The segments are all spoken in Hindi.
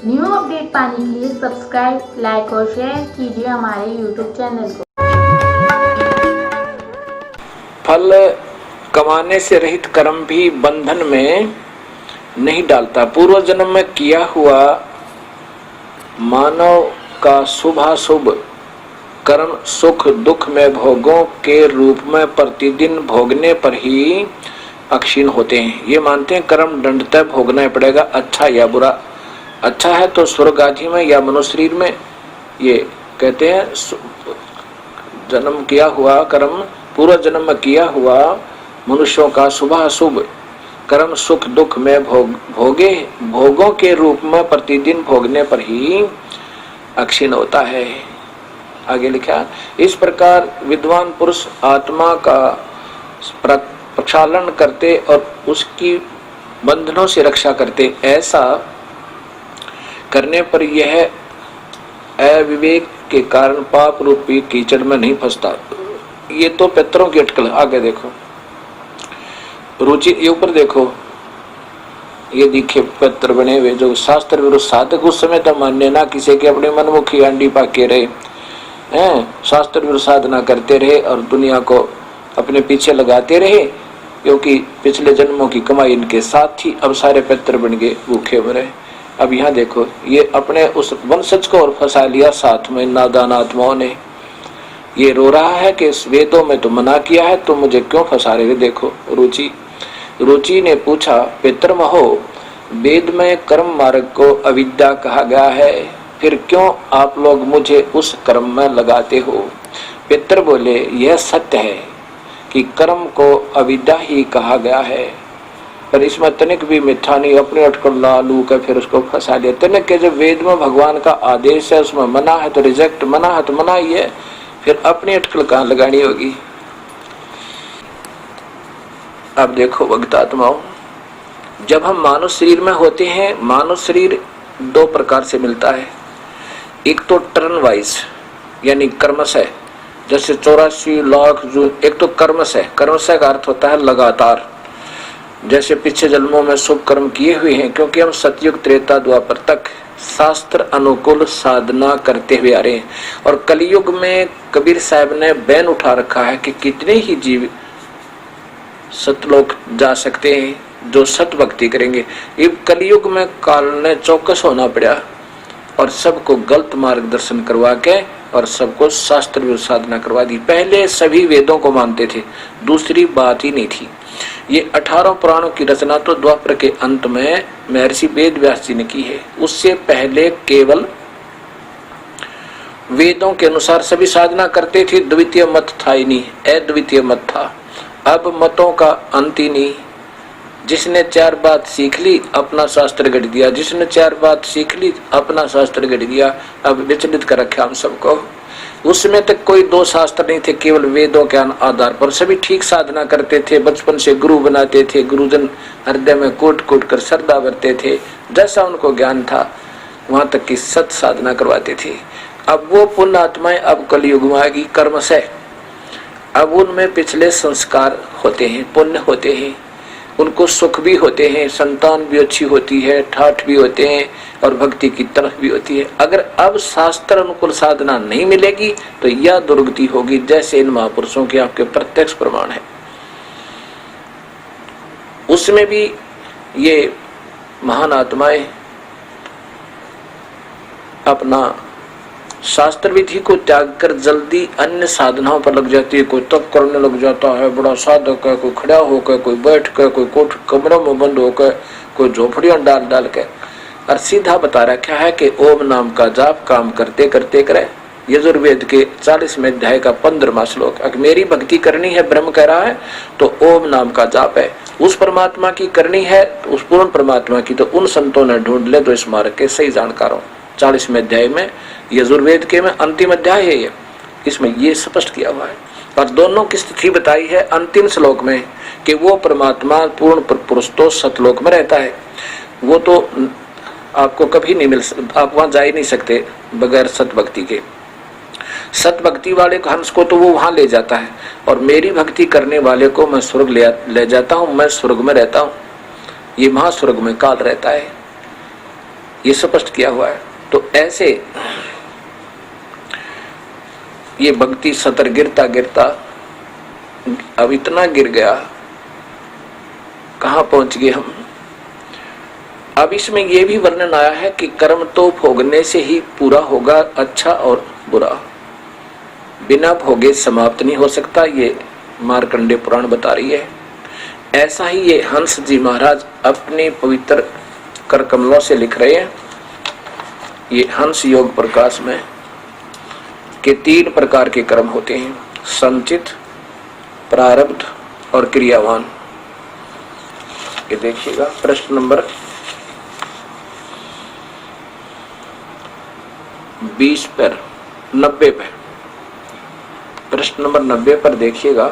न्यू अपडेट पाने के लिए सब्सक्राइब, लाइक और शेयर कीजिए हमारे यूट्यूब चैनल को। फल कमाने से रहित कर्म भी बंधन में नहीं डालता। पूर्व जन्म में किया हुआ मानव का शुभाशुभ कर्म सुख दुख में भोगों के रूप में प्रतिदिन भोगने पर ही अक्षीण होते हैं। ये मानते हैं कर्म दंडतः भोगना ही पड़ेगा, अच्छा या बुरा। अच्छा है तो स्वर्ग आदि में या मनुष्य शरीर में। ये कहते हैं जन्म किया हुआ कर्म, पूर्व जन्म में किया हुआ मनुष्यों का शुभाशुभ कर्म सुख दुख में भोगों के रूप में प्रतिदिन भोगने पर ही अक्षीण होता है। आगे लिखा, इस प्रकार विद्वान पुरुष आत्मा का प्रक्षालन करते और उसकी बंधनों से रक्षा करते। ऐसा करने पर यह अविवेक के कारण पाप रूपी कीचड़ में नहीं फंसता। ये तो पितरों की अटकल। आगे देखो रुचि, ये ऊपर देखो, ये दिखे पितर बने हुए जो शास्त्र विरुद्ध साधक उस समय तो मान्य ना किसी के अपने मनमुखी अंडी पाके रहे हैं, शास्त्र विरुद्ध साधना करते रहे और दुनिया को अपने पीछे लगाते रहे, क्योंकि पिछले जन्मों की कमाई इनके साथ ही अब सारे पितर बन गए, भूखे मरे। अब यहाँ देखो, ये अपने उस वंशज को और फंसा लिया साथ में नादान आत्माओं ने। ये रो रहा है कि इस वेदों में तो मना किया है, तो मुझे क्यों फंसा रहे। देखो रुचि ने पूछा, पितर महो, वेद में कर्म मार्ग को अविद्या कहा गया है, फिर क्यों आप लोग मुझे उस कर्म में लगाते हो। पितर बोले, यह सत्य है कि कर्म को अविद्या ही कहा गया है, पर इसमें तनिक भी मिथ्या नहीं। अपने अटकल लालू का फिर उसको फंसा लिया। तनिक के जब वेद में भगवान का आदेश है, उसमें मना है तो रिजेक्ट, मना है तो मना ही है, फिर अपनी अटकल कहाँ लगानी होगी। अब देखो भक्तात्माओं, जब हम मानव शरीर में होते हैं, मानव शरीर दो प्रकार से मिलता है। एक तो टर्न वाइज यानी कर्मशः, जैसे 84 लाख जून, एक तो कर्मशः। कर्मशः का अर्थ होता है लगातार, जैसे पिछले जन्मों में शुभ कर्म किए हुए हैं, क्योंकि हम सतयुग त्रेता द्वापर तक शास्त्र अनुकूल साधना करते हुए आ रहे हैं। और कलयुग में कबीर साहब ने बैन उठा रखा है कि कितने ही जीव सतलोक जा सकते हैं जो सत भक्ति करेंगे। ये कलयुग में काल ने चौकस होना पड़ा और सबको गलत मार्गदर्शन करवा के और सबको शास्त्र साधना करवा दी। पहले सभी वेदों को मानते थे, दूसरी बात ही नहीं थी। ये 18 पुराणों की रचना तो द्वापर के अंत में महर्षि वेद व्यास जी ने की है। उससे पहले केवल वेदों के अनुसार सभी साधना करते थे, द्वितीय मत था ही नहीं, अद्वितीय मत था। अब मतों का अंत ही नहीं। जिसने 4 बात सीख ली अपना शास्त्र गढ़ दिया, जिसने 4 बात सीख ली अपना शास्त्र गढ़ दिया। अब विचलित कर रखा हम सबको। उसमें तक कोई 2 शास्त्र नहीं थे, केवल वेदों के आधार पर सभी ठीक साधना करते थे। बचपन से गुरु बनाते थे, गुरुजन हृदय में कोट कोट कर श्रद्धा भरते थे, जैसा उनको ज्ञान था वहां तक की सत साधना करवाते थे। अब वो पुण्य आत्माएं अब कलयुग में आएगी कर्म से। अब उनमें पिछले संस्कार होते हैं, पुण्य होते हैं, उनको सुख भी होते हैं, संतान भी अच्छी होती है, ठाठ भी होते हैं और भक्ति की तरफ भी होती है। अगर अब शास्त्र अनुकूल साधना नहीं मिलेगी तो यह दुर्गति होगी, जैसे इन महापुरुषों के आपके प्रत्यक्ष प्रमाण है। उसमें भी ये महान आत्माएं अपना शास्त्र विधि को त्याग कर जल्दी अन्य साधनाओं पर लग जाती है। कोई तप करने लग जाता है, बड़ा साधक है, कोई खड़ा होकर, कोई बैठ कर, कोई कोठ कमरों में बंद होकर, कोई झोपड़ियां डाल डाल के। और सीधा बता रखा है कि ओम नाम का जाप काम करते करते करे। यजुर्वेद के 40वें अध्याय का 15वां श्लोक। अगर मेरी भक्ति करनी है, ब्रह्म कह रहा है, तो ओम नाम का जाप है। उस परमात्मा की करनी है, उस पूर्ण परमात्मा की, तो उन संतों ने ढूंढ ले तो इस मार्ग के सही जानकारों। 40वें अध्याय में यजुर्वेद के में अंतिम अध्याय है ये, इसमें ये स्पष्ट किया हुआ है। और दोनों की स्थिति बताई है अंतिम श्लोक में कि वो परमात्मा पूर्ण पुरुष तो सतलोक में रहता है। वो तो आपको कभी नहीं मिल, आप वहां जा ही नहीं सकते बगैर सत भक्ति के। सत भक्ति वाले हंस को तो वो वहां ले जाता है, और मेरी भक्ति करने वाले को मैं स्वर्ग ले जाता हूं, मैं स्वर्ग में रहता हूं। ये महास्वर्ग में काल रहता है। ये स्पष्ट किया हुआ है। तो ऐसे ये भक्ति सतर गिरता गिरता अब इतना गिर गया, कहां पहुंच गए हम। अब इसमें यह भी वर्णन आया है कि कर्म तो भोगने से ही पूरा होगा, अच्छा और बुरा, बिना भोगे समाप्त नहीं हो सकता। ये मार्कंडेय पुराण बता रही है। ऐसा ही ये हंस जी महाराज अपने पवित्र कर कमलों से लिख रहे हैं। ये हंस योग प्रकाश में के 3 प्रकार के कर्म होते हैं, संचित, प्रारब्ध और क्रियावान। ये देखिएगा प्रश्न नंबर 20 पर 90 पे, प्रश्न नंबर 90 पर देखिएगा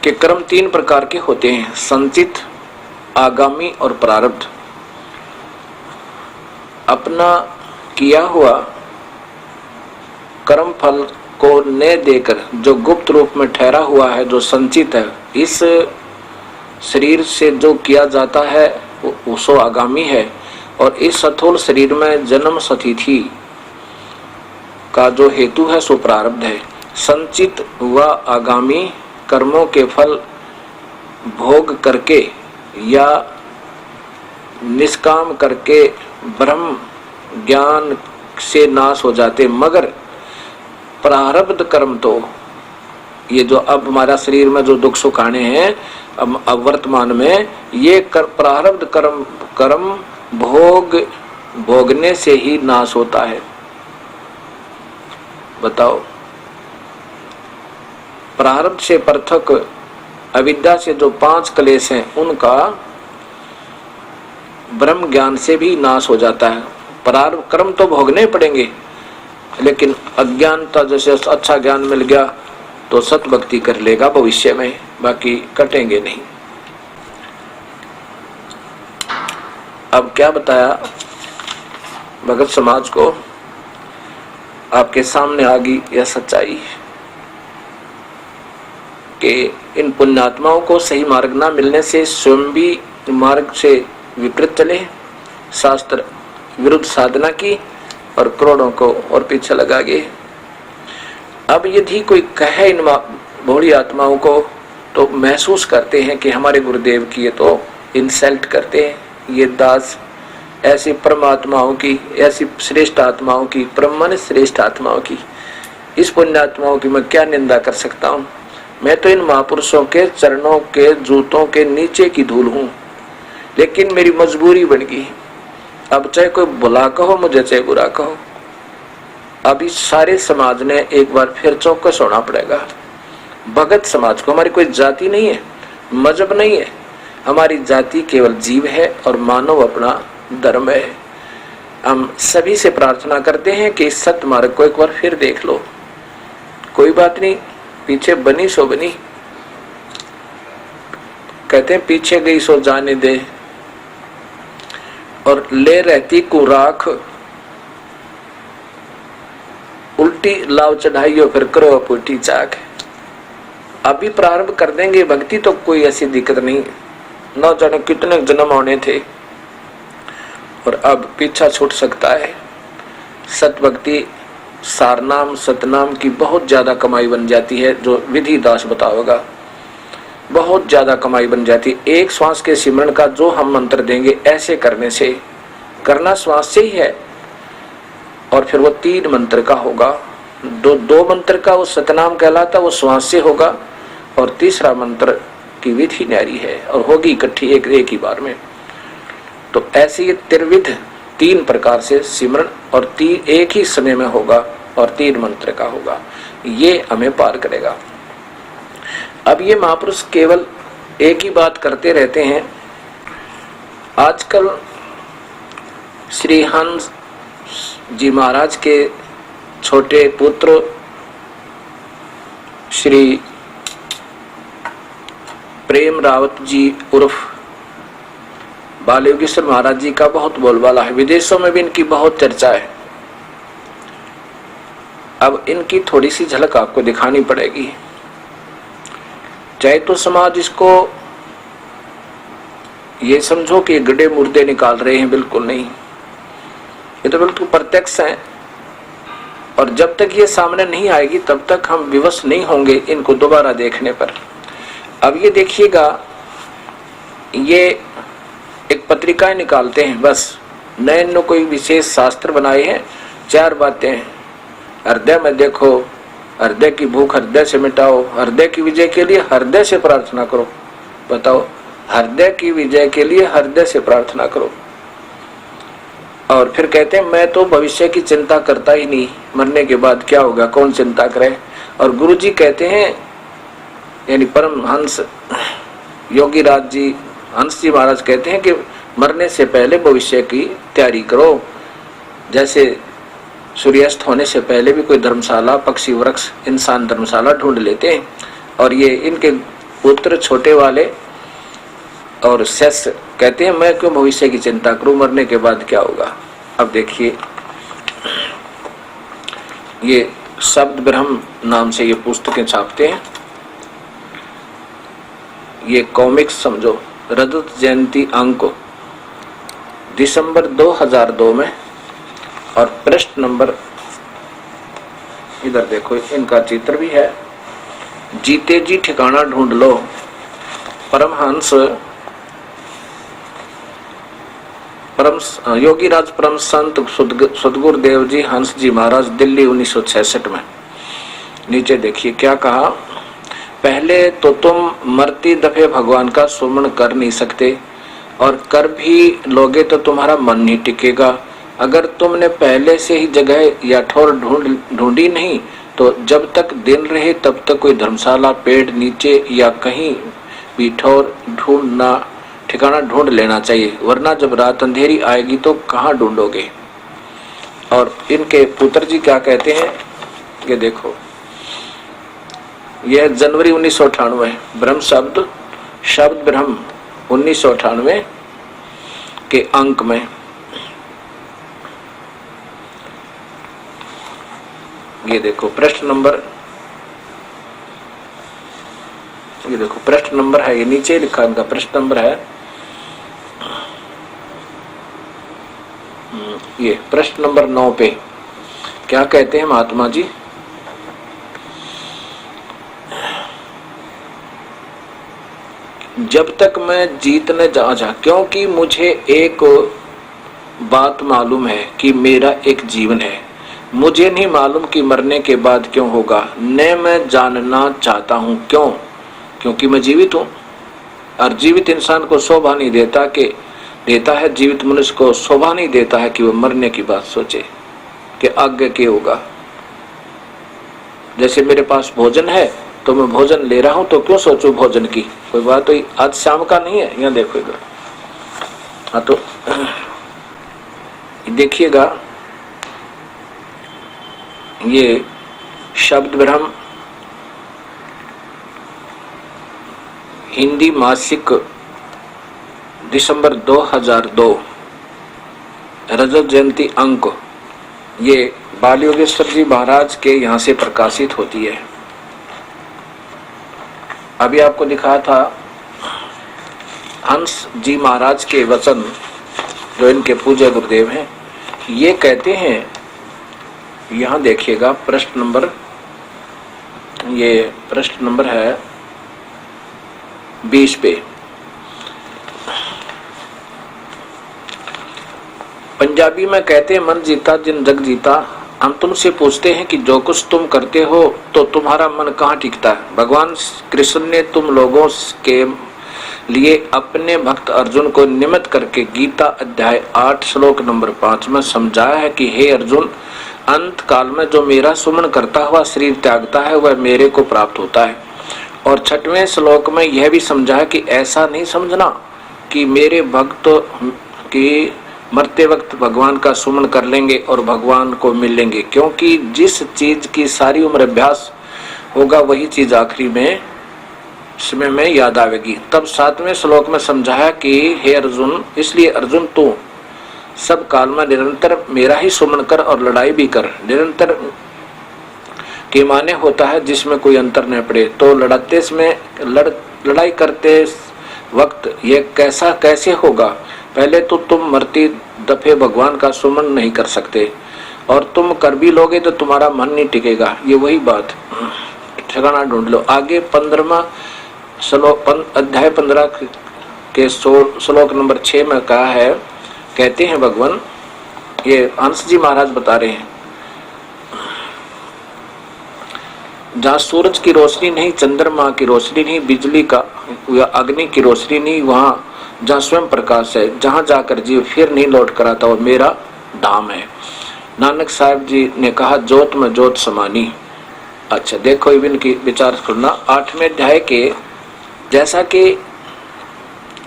कि कर्म 3 प्रकार के होते हैं, संचित, आगामी और प्रारब्ध। अपना किया हुआ कर्म फल को न देकर जो गुप्त रूप में ठहरा हुआ है, जो संचित है, इस शरीर से जो किया जाता है वो सो आगामी है, और इस स्थूल शरीर में जन्म स्थिति का जो हेतु है सो प्रारब्ध है। संचित व आगामी कर्मों के फल भोग करके या निष्काम करके ब्रह्म ज्ञान से नाश हो जाते, मगर प्रारब्ध कर्म तो ये जो अब हमारा शरीर में जो दुख सुख आने हैं अब वर्तमान में, ये प्रारब्ध कर्म भोगने से ही नाश होता है। बताओ, प्रारब्ध से पृथक अविद्या से जो 5 क्लेश हैं उनका ब्रह्म ज्ञान से भी नाश हो जाता है। प्रारब्ध कर्म तो भोगने पड़ेंगे, लेकिन अज्ञानता जैसे अच्छा ज्ञान मिल गया तो सत भक्ति कर लेगा भविष्य में, बाकी कटेंगे नहीं। अब क्या बताया भगत समाज को, आपके सामने आ गई यह सच्चाई कि इन पुण्यात्माओं को सही मार्ग ना मिलने से स्वयं भी मार्ग से विपरीत चले, शास्त्र विरुद्ध साधना की और करोड़ों को और पीछे लगा गए। अब यदि कोई कहे इन भोली आत्माओं को तो महसूस करते हैं कि हमारे गुरुदेव की ये तो इंसल्ट करते हैं, ये दास ऐसी परमात्माओं की, ऐसी श्रेष्ठ आत्माओं की, ब्रह्म श्रेष्ठ आत्माओं की, इस पुण्यात्माओं की मैं क्या निंदा कर सकता हूँ। मैं तो इन महापुरुषों के चरणों के जूतों के नीचे की धूल हूँ, लेकिन मेरी मजबूरी बन गई। अब चाहे कोई भला कहो मुझे, चाहे बुरा कहो, अभी सारे समाज ने एक बार फिर चौकस होना पड़ेगा। भगत समाज को, हमारी कोई जाति नहीं है, मजहब नहीं है, हमारी जाति केवल जीव है और मानव अपना धर्म है। हम सभी से प्रार्थना करते हैं कि इस सत्य मार्ग को एक बार फिर देख लो। कोई बात नहीं, पीछे बनी सो बनी, कहते हैं पीछे गई सो जाने दे, और ले रहती को राख, उल्टी लाव चढ़ाइयो फिर करो पुटी चाक। अभी प्रारंभ कर देंगे भक्ति तो कोई ऐसी दिक्कत नहीं, न जाने कितने जन्म होने थे और अब पीछा छूट सकता है। सत भक्ति सारनाम सतनाम की बहुत ज्यादा कमाई बन जाती है, जो विधि दास बताओगा, बहुत ज्यादा कमाई बन जाती है। एक श्वास के सिमरन का जो हम मंत्र देंगे, ऐसे करने से, करना श्वास से ही है, और फिर वो 3 मंत्र का होगा। दो मंत्र का वो सतनाम कहलाता, वो श्वास से होगा, और तीसरा मंत्र की विधि न्यारी है और होगी इकट्ठी एक ही बार में। तो ऐसे ये त्रिविध 3 प्रकार से सिमरन और 3 एक ही समय में होगा और 3 मंत्र का होगा, ये हमें पार करेगा। अब ये महापुरुष केवल एक ही बात करते रहते हैं। आजकल श्री हंस जी महाराज के छोटे पुत्र श्री प्रेम रावत जी उर्फ बाल योगेश्वर महाराज जी का बहुत बोलबाला है, विदेशों में भी इनकी बहुत चर्चा है। अब इनकी थोड़ी सी झलक आपको दिखानी पड़ेगी। चाहे तो समाज इसको ये समझो कि गड्ढे मुर्दे निकाल रहे हैं, बिल्कुल नहीं, ये तो बिल्कुल प्रत्यक्ष है। और जब तक ये सामने नहीं आएगी तब तक हम विवश नहीं होंगे इनको दोबारा देखने पर। अब ये देखिएगा, ये एक पत्रिकाएं निकालते हैं, बस नए न कोई विशेष शास्त्र बनाए हैं, 4 बातें। हृदय में देखो, हृदय की भूख हृदय से मिटाओ, हृदय की विजय के लिए हृदय से प्रार्थना करो। बताओ, हृदय की विजय के लिए हृदय से प्रार्थना करो। और फिर कहते हैं मैं तो भविष्य की चिंता करता ही नहीं, मरने के बाद क्या होगा कौन चिंता करे। और गुरु जी कहते हैं, यानी परम हंस योगी राज जी, हंस जी महाराज कहते हैं कि मरने से पहले भविष्य की तैयारी करो। जैसे सूर्यास्त होने से पहले भी कोई धर्मशाला, पक्षी वृक्ष, इंसान धर्मशाला ढूंढ लेते हैं। और ये इनके पुत्र छोटे वाले और शेष कहते हैं मैं क्यों भविष्य की चिंता करूं, मरने के बाद क्या होगा। अब देखिए, ये शब्द ब्रह्म नाम से ये पुस्तकें छापते हैं। ये कॉमिक्स समझो, रजत जयंती अंक दिसंबर 2002 में। और पृष्ठ नंबर, इधर देखो, इनका चित्र भी है। जीते जी ठिकाना ढूंढ लो, परमहंस योगी राज परम संत सदगुरुदेव जी हंस जी महाराज, दिल्ली 1966 में। नीचे देखिए क्या कहा, पहले तो तुम मरती दफे भगवान का सुमरण कर नहीं सकते, और कर भी लोगे तो तुम्हारा मन नहीं टिकेगा। अगर तुमने पहले से ही जगह या ठौर ढूंढी नहीं तो जब तक दिन रहे तब तक कोई धर्मशाला, पेड़ नीचे या कहीं भी ठौर ढूंढना, ठिकाना ढूंढ लेना चाहिए, वरना जब रात अंधेरी आएगी तो कहाँ ढूंढोगे। और इनके पुत्र जी क्या कहते हैं, ये देखो, यह जनवरी 1998 ब्रह्म शब्द ब्रह्म 1998 के अंक में। ये देखो पृष्ठ नंबर, ये देखो पृष्ठ नंबर है, ये नीचे लिखा इनका पृष्ठ नंबर है। ये पृष्ठ नंबर 9 पे क्या कहते हैं महात्मा जी, जब तक मैं जीतने जा, क्योंकि मुझे एक बात मालूम है कि मेरा एक जीवन है, मुझे नहीं मालूम कि मरने के बाद क्यों होगा, न मैं जानना चाहता हूं क्यों, क्योंकि मैं जीवित हूं। और जीवित इंसान को शोभा नहीं देता है, जीवित मनुष्य को शोभा नहीं देता है कि वह मरने की बात सोचे कि आगे क्या होगा। जैसे मेरे पास भोजन है तो मैं भोजन ले रहा हूं तो क्यों सोचूं भोजन की, कोई बात तो आज शाम का नहीं है। यहाँ देखो इधर, हाँ तो देखिएगा, ये शब्द ब्रह्म हिंदी मासिक दिसंबर 2002 रजत जयंती अंक, ये बाल योगेश्वर जी महाराज के यहाँ से प्रकाशित होती है। अभी आपको दिखाया था हंस जी महाराज के वचन, जो इनके पूज्य गुरुदेव हैं। ये कहते हैं, यहाँ देखिएगा पृष्ठ नंबर, ये पृष्ठ नंबर है 20 पे। पंजाबी में कहते हैं, मन जीता जिन जग जीता। हम तुमसे पूछते हैं कि जो कुछ तुम करते हो तो तुम्हारा मन कहाँ टिकता है। भगवान कृष्ण ने तुम लोगों के लिए अपने भक्त अर्जुन को निमित्त करके गीता अध्याय 8 श्लोक नंबर 5 में समझाया है कि हे अर्जुन, अंत काल में जो मेरा सुमन करता हुआ शरीर त्यागता है वह मेरे को प्राप्त होता है। और 6वें श्लोक में यह भी समझा है कि ऐसा नहीं समझना कि मेरे भक्त की मरते वक्त भगवान का सुमन कर लेंगे और भगवान को मिल लेंगे, क्योंकि जिस चीज की सारी उम्र अभ्यास होगा वही चीज आखिरी में समय में याद आवेगी। तब 7वें श्लोक में समझाया कि हे अर्जुन, इसलिए अर्जुन तू सब काल में निरंतर मेरा ही सुमन कर और लड़ाई भी कर। निरंतर के माने होता है जिसमें कोई अंतर न पड़े। तो लड़ाई करते वक्त ये कैसा कैसे होगा? पहले तो तुम मरती दफे भगवान का सुमन नहीं कर सकते, और तुम कर भी लोगे तो तुम्हारा मन नहीं टिकेगा। ये वही बात, ठिकाना ढूंढ लो। आगे 15वां श्लोक, अध्याय 15 के श्लोक नंबर 6 में कहा है, कहते हैं भगवान, ये हंस जी महाराज बता रहे हैं, जहाँ सूरज की रोशनी नहीं, चंद्रमा की रोशनी नहीं, बिजली का या अग्नि की रोशनी नहीं, वहाँ जहाँ स्वयं प्रकाश है, जहाँ जाकर जीव फिर नहीं लौट कर आता, और मेरा धाम है। नानक साहब जी ने कहा, जोत में जोत समानी। अच्छा देखो, इनकी विचार करना। 8वें अध्याय के, जैसा कि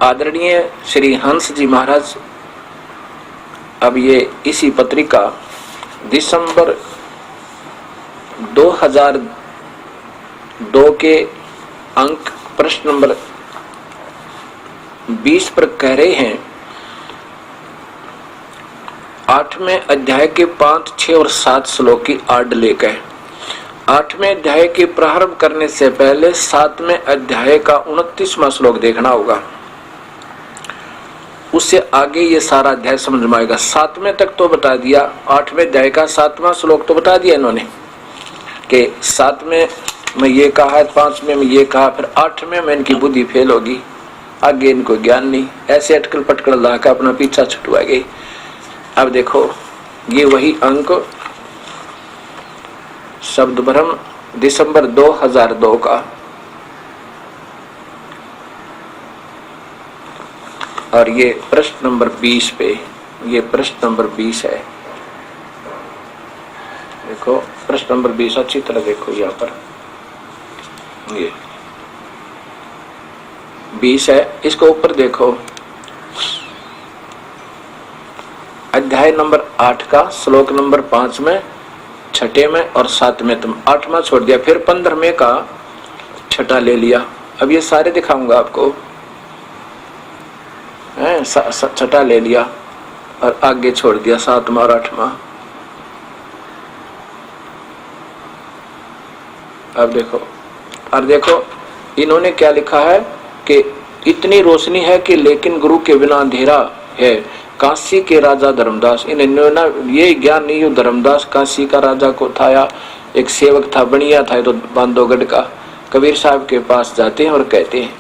आदरणीय श्री हंस जी महाराज, अब ये इसी पत्रिका दिसंबर 2002 के अंक प्रश्न नंबर 20 पर कह रहे हैं, 8वें अध्याय के 5, 6 और 7 श्लोक की आड़ लेकर 8वें अध्याय के प्रारंभ करने से पहले 7वें अध्याय का 29वां श्लोक देखना होगा। उससे आगे ये सारा अध्याय समझ में आएगा। 7वें तक तो बता दिया, 8वें अध्याय का 7वां श्लोक तो बता दिया इन्होंने कि 7वें में ये कहा है, 5वें में ये कहा, फिर 8वें में इनकी बुद्धि फेल होगी, आगे इनको ज्ञान नहीं, ऐसे अटकल पटकल लाकर अपना पीछा छुटवा गई। अब देखो, ये वही अंक शब्द भ्रम दिसंबर 2002 का, और ये प्रश्न नंबर 20 पे, ये प्रश्न नंबर 20 है। देखो प्रश्न नंबर 20 अच्छी तरह देखो, यहाँ पर ये 20 है, इसको ऊपर देखो, अध्याय नंबर 8 का श्लोक नंबर 5 में, 6 में और 7 में, तुम 8वां छोड़ दिया, फिर 15वें का 6 ले लिया। अब ये सारे दिखाऊंगा आपको, 6 ले लिया और आगे छोड़ दिया 7वां और 8वां। अब देखो, और देखो इन्होंने क्या लिखा है कि इतनी रोशनी है कि लेकिन गुरु के बिना अंधेरा है। काशी के राजा धर्मदास, इन्होंने ये ज्ञान नहीं, धर्मदास काशी का राजा को था, या एक सेवक था, बनिया था तो बांधवगढ़ का, कबीर साहब के पास जाते हैं और कहते हैं,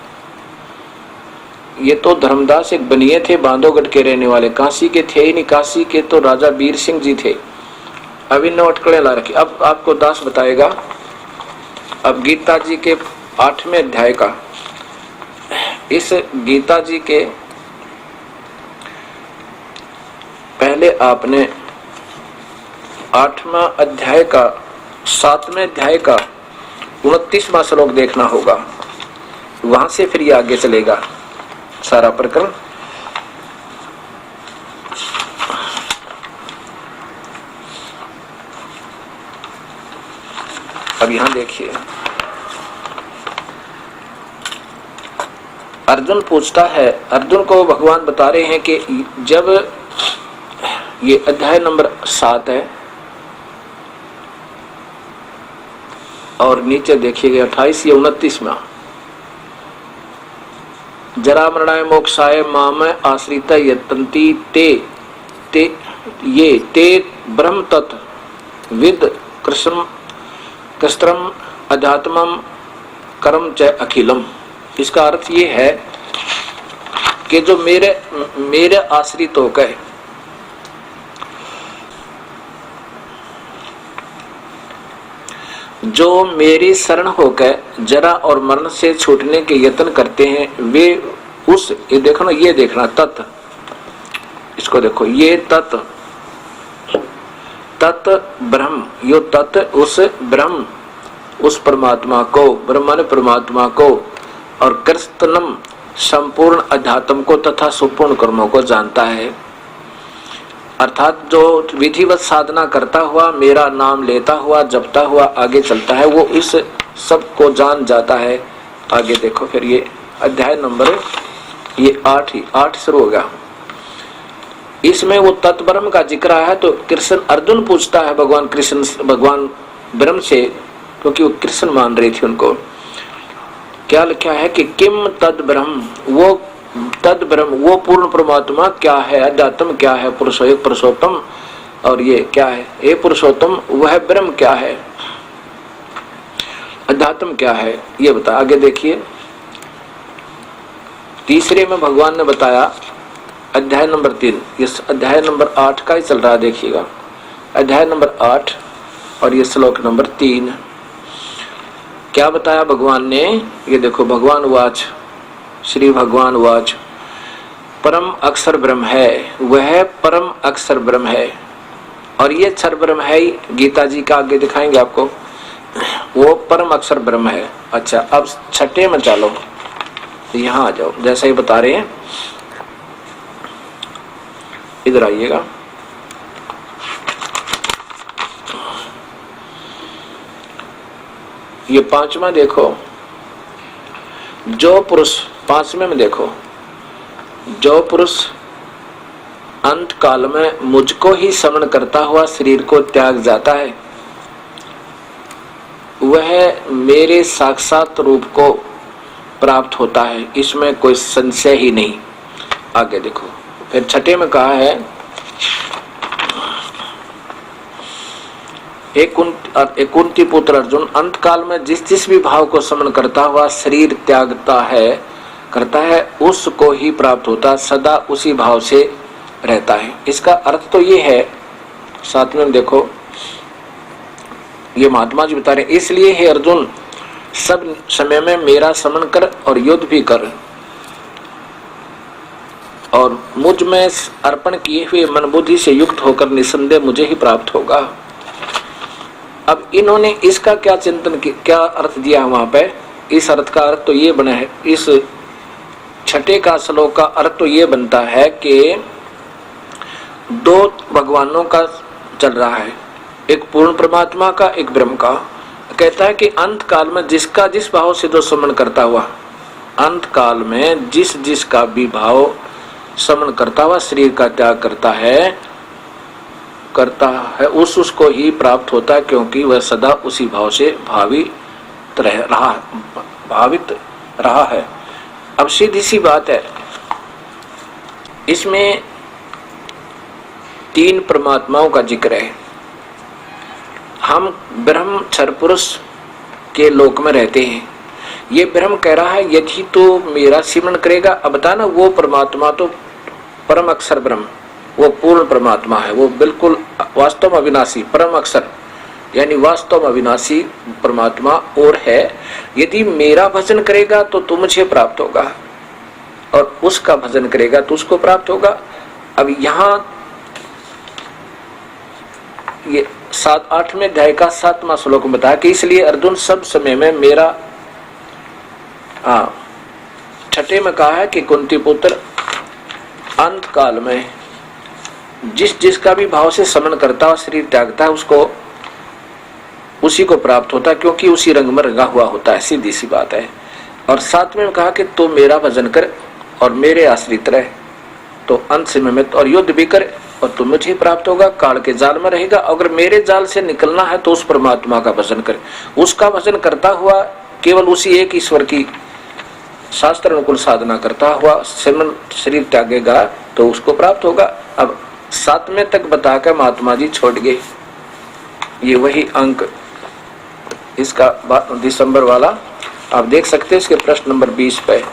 ये तो धर्मदास एक बनिए थे, बांधवगढ़ के रहने वाले, काशी के थे ही नहीं, काशी के तो राजा वीर सिंह जी थे। अब इन अटकलें ला रखी। अब आपको दास बताएगा, अब गीता जी के 8वें अध्याय का, इस गीता जी के पहले आपने 8वां अध्याय का 7वें अध्याय का 29वां श्लोक देखना होगा, वहां से फिर ये आगे चलेगा सारा प्रकरण। अब यहां देखिए, अर्जुन पूछता है, अर्जुन को भगवान बता रहे हैं कि जब ये अध्याय नंबर 7 है, और नीचे देखिएगा 28 या 29 में, जरा मरणाय मोक्षाय माम आश्रिता यतन्ति ते ब्रह्म तत्व विद कृष्णम अध्यात्मम कर्म च अखिलम। इसका अर्थ ये है कि जो मेरे आश्रित होकर जो मेरी शरण होकर जरा और मरण से छूटने के यत्न करते हैं, वे उस, ये देखो ना, ये देखना तत्, इसको देखो, ये तत् ब्रह्म, यो तत् उस ब्रह्म, उस परमात्मा को, ब्रह्मन परमात्मा को, और कृष्णम संपूर्ण अध्यात्म को तथा सुपूर्ण कर्मों को जानता है। अर्थात जो विधिवत साधना करता हुआ, मेरा नाम लेता हुआ, जपता हुआ आगे चलता है, वो इस सब को जान जाता है। आगे देखो फिर ये अध्याय नंबर ये 8 शुरू होगा, इसमें वो तत्ब्रह्म का जिक्र है। तो कृष्ण, अर्जुन पूछता है भगवान कृष्ण, भगवान ब्रह्म से, क्योंकि वो कृष्ण मान रही थी उनको, क्या लिखा है कि किम तद ब्रह्म, वो तद ब्रह्म, वो पूर्ण परमात्मा क्या है, अध्यात्म क्या है, पुरुषोत्तम, और ये क्या है, ये पुरुषोत्तम वह ब्रह्म क्या है, अध्यात्म क्या है, ये बता। आगे देखिए, तीसरे में भगवान ने बताया, अध्याय नंबर 3, इस अध्याय नंबर 8 का ही चल रहा है, देखिएगा अध्याय नंबर 8 और ये श्लोक नंबर 3। क्या बताया भगवान ने, ये देखो, भगवान वाच, श्री भगवान वाच, परम अक्षर ब्रह्म है, वह परम अक्षर ब्रह्म है, और ये क्षर ब्रह्म है ही, गीता जी का आगे दिखाएंगे आपको, वो परम अक्षर ब्रह्म है। अच्छा, अब छठे में चलो, यहां आ जाओ, जैसा ही बता रहे हैं, इधर आइएगा। ये पांचवा देखो, जो पुरुष, पांचवें में देखो, जो पुरुष अंत काल में मुझको ही स्मरण करता हुआ शरीर को त्याग जाता है, वह मेरे साक्षात रूप को प्राप्त होता है, इसमें कोई संशय ही नहीं। आगे देखो, फिर छठे में कहा है, एक कुंती पुत्र अर्जुन अंत काल में जिस जिस भी भाव को स्मरण करता हुआ शरीर त्यागता है, करता है, उसको ही प्राप्त होता, सदा उसी भाव से रहता है। इसका अर्थ तो ये है, साथ में देखो, ये महात्मा जी बता रहे, इसलिए हे अर्जुन, सब समय में मेरा स्मरण कर और युद्ध भी कर, और मुझ में अर्पण किए हुए मन बुद्धि से युक्त होकर निसंदेह मुझे ही प्राप्त होगा। अब इन्होंने इसका क्या चिंतन, क्या अर्थ दिया वहां पे, इस अर्थ का अर्थ तो ये बना है, इस छठे का श्लोक का अर्थ तो ये बनता है कि दो भगवानों का चल रहा है, एक पूर्ण परमात्मा का, एक ब्रह्म का। कहता है कि अंत काल में जिसका जिस भाव से जो स्मरण करता हुआ, अंत काल में जिस जिसका भी भाव स्मरण करता हुआ शरीर का त्याग करता है उसको ही प्राप्त होता है, क्योंकि वह सदा उसी भाव से भावित रहा है। अब सीधी सी बात है, इसमें तीन परमात्माओं का जिक्र है। हम ब्रह्म क्षर पुरुष के लोक में रहते हैं, ये ब्रह्म कह रहा है यदि तो मेरा सिमरण करेगा। अब बताना, वो परमात्मा तो परम अक्षर ब्रह्म, वो पूर्ण परमात्मा है, वो बिल्कुल वास्तव में अविनाशी परम अक्षर, यानी वास्तव में अविनाशी परमात्मा और है। यदि मेरा भजन करेगा तो तू मुझे प्राप्त होगा, और उसका भजन करेगा तो उसको प्राप्त होगा। अब यहाँ ये 8वें अध्याय का 7वां श्लोक में बताया कि इसलिए अर्जुन सब समय में मेरा, छठे में कहा है कि कुंती पुत्र अंत काल में जिस जिसका भी भाव से स्मरण करता है, शरीर त्यागता है, उसको उसी को प्राप्त होता है, क्योंकि उसी रंग में रंगा हुआ होता है, सीधी सी बात है। और 7वें में कहा कि तू मेरा भजन कर और मेरे आश्रित रहे, तो अंत समय में और युद्ध भी कर और तुम मुझे प्राप्त होगा। काल के जाल में रहेगा, अगर मेरे जाल से निकलना है तो उस परमात्मा का भजन कर, उसका भजन करता हुआ केवल उसी एक ईश्वर की शास्त्र अनुकूल साधना करता हुआ शरीर त्यागेगा तो उसको प्राप्त होगा। अब 7वें तक बताकर महात्मा जी छोड़ गए। ये वही अंक इसका दिसंबर वाला आप देख सकते हैं, इसके प्रश्न नंबर 20 पे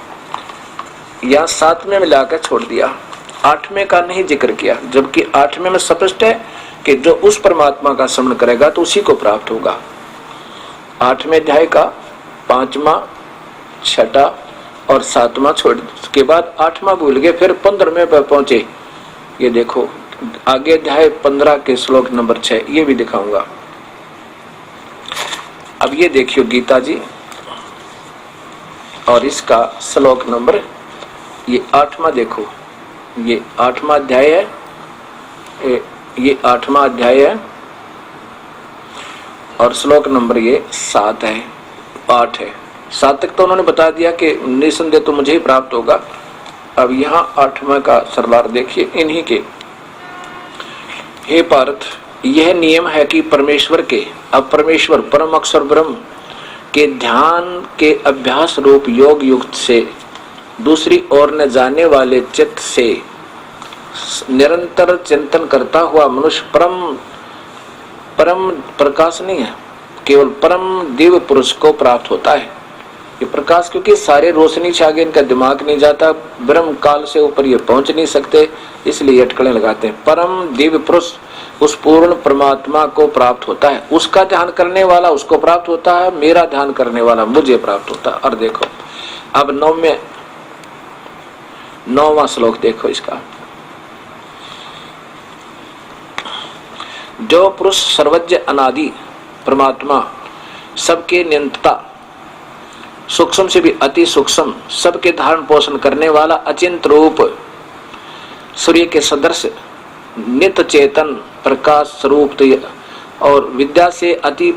या 7वें में लाकर छोड़ दिया, 8वें का नहीं जिक्र किया, जबकि 8वें में स्पष्ट है कि जो उस परमात्मा का स्मरण करेगा तो उसी को प्राप्त होगा। 8वें अध्याय का 5वां, 6वां और 7वां छोड़ के बाद 8वां भूल गए, फिर 15वें पर पहुंचे। ये देखो आगे अध्याय 15 के श्लोक नंबर 6, ये भी दिखाऊंगा। अब ये देखियो गीता जी, और इसका श्लोक नंबर ये 8वां देखो, ये 8वां अध्याय है, ये 8वां अध्याय है और श्लोक नंबर ये 7 है, 8 है। 7 तक तो उन्होंने बता दिया कि निसंदेह तो मुझे ही प्राप्त होगा। अब यहाँ 8वां का सरदार देखिए इन्हीं के, हे पार्थ, यह नियम है कि परमेश्वर के, अब परमेश्वर परम अक्षर ब्रह्म के ध्यान के अभ्यास रूप योग युक्त से दूसरी ओर न जाने वाले चित्त से निरंतर चिंतन करता हुआ मनुष्य परम प्रकाश नहीं है, केवल परम दिव्य पुरुष को प्राप्त होता है। ये प्रकाश क्योंकि सारे रोशनी से आगे इनका दिमाग नहीं जाता, ब्रह्म काल से ऊपर ये पहुंच नहीं सकते, इसलिए अटकलें लगाते हैं। परम दिव्य पुरुष उस पूर्ण परमात्मा को प्राप्त होता है, उसका ध्यान करने वाला उसको प्राप्त होता है, मेरा ध्यान करने वाला मुझे प्राप्त होता है। और देखो अब 9वां श्लोक देखो इसका। जो पुरुष सर्वज्ञ अनादि परमात्मा सबके नियंता सूक्ष्म से भी अति सूक्ष्म सबके धारण पोषण करने वाला अचिंत रूप सूर्य के सदृश नित्य चेतन प्रकाश स्वरूप और विद्या से अति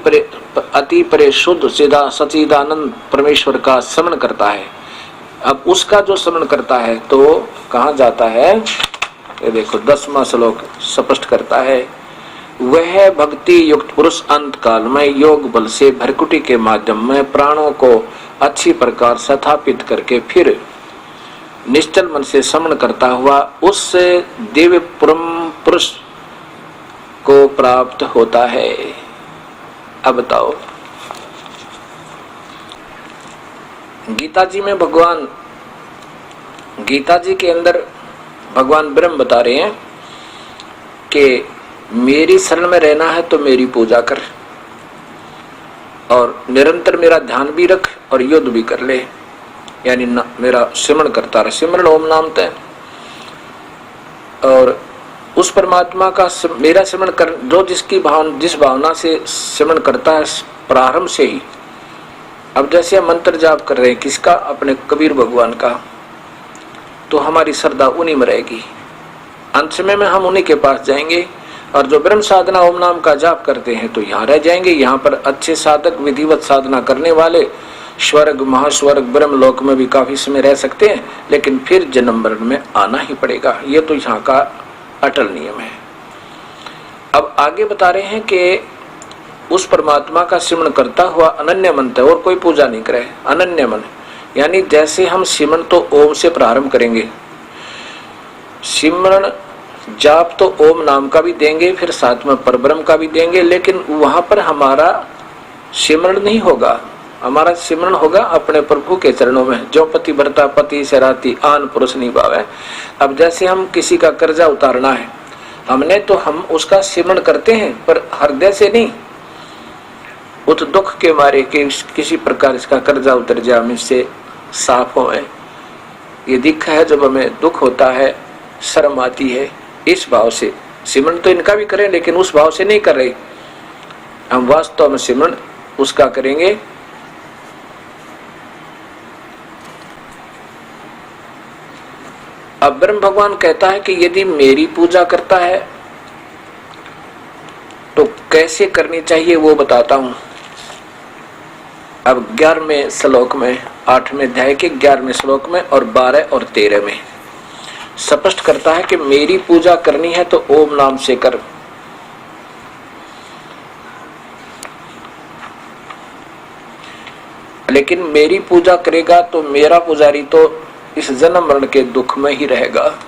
परे शुद्ध सीधा सच्चिदानंद परमेश्वर का स्मरण करता है। अब उसका जो स्मरण करता है तो कहाँ जाता है, ये देखो 10वां श्लोक स्पष्ट करता है। वह भक्ति युक्त पुरुष अंत काल में योग बल से भरकुटी के माध्यम में प्राणों को अच्छी प्रकार स्थापित करके फिर निश्चल मन से स्मरण करता हुआ उस दिव्य परम पुरुष को प्राप्त होता है। अब बताओ, गीता जी में गीता जी के अंदर भगवान ब्रह्म बता रहे हैं कि मेरी शरण में रहना है तो मेरी पूजा कर और निरंतर मेरा ध्यान भी रख और युद्ध भी कर ले, यानी मेरा सिमरण करता रहे। सिमरण ओम नाम तय, और उस परमात्मा का मेरा सिमरण कर, जो जिस भावना से सिमरण करता है प्रारंभ से ही। अब जैसे हम मंत्र जाप कर रहे हैं किसका, अपने कबीर भगवान का, तो हमारी श्रद्धा उन्हीं में रहेगी, अंत समय में हम उन्हीं के पास जाएंगे। और जो ब्रह्म साधना ओम नाम का जाप करते हैं तो यहाँ रह जाएंगे। यहाँ पर अच्छे साधक विधिवत साधना करने वाले स्वर्ग महास्वर्ग ब्रह्म लोक में भी काफी समय रह सकते हैं, लेकिन फिर जन्म मरण में आना ही पड़ेगा। ये तो यहाँ का अटल नियम है। अब आगे बता रहे हैं कि उस परमात्मा का सिमरण करता हुआ अनन्य मन है और कोई पूजा नहीं करे, अनन्य मन, यानी जैसे हम सिमरण तो ओम से प्रारंभ करेंगे, सिमरण जाप तो ओम नाम का भी देंगे, फिर साथ में परब्रह्म का भी देंगे, लेकिन वहां पर हमारा सिमरण नहीं होगा। हमारा सिमरण होगा अपने प्रभु के चरणों में। जो पति भरता पति से राती आन पुरुष नहीं भावे। अब जैसे हम किसी का कर्जा उतारना है हमने, तो हम उसका सिमरण करते हैं पर हृदय से नहीं, उस दुख के मारे कि किसी प्रकार इसका कर्जा उतर जाए, हम इससे साफ हो। ये दिख है जब हमें दुख होता है, शर्म आती है, इस भाव से सिमरण तो इनका भी करें, लेकिन उस भाव से नहीं कर रहे हम। वास्तव में सिमरण उसका करेंगे। अब ब्रह्म भगवान कहता है कि यदि मेरी पूजा करता है तो कैसे करनी चाहिए वो बताता हूं। अब 11वें श्लोक में, 8वें अध्याय के 11वें श्लोक में और 12 और 13 में स्पष्ट करता है कि मेरी पूजा करनी है तो ओम नाम से कर। लेकिन मेरी पूजा करेगा तो मेरा पुजारी तो इस जन्म मरण के दुख में ही रहेगा।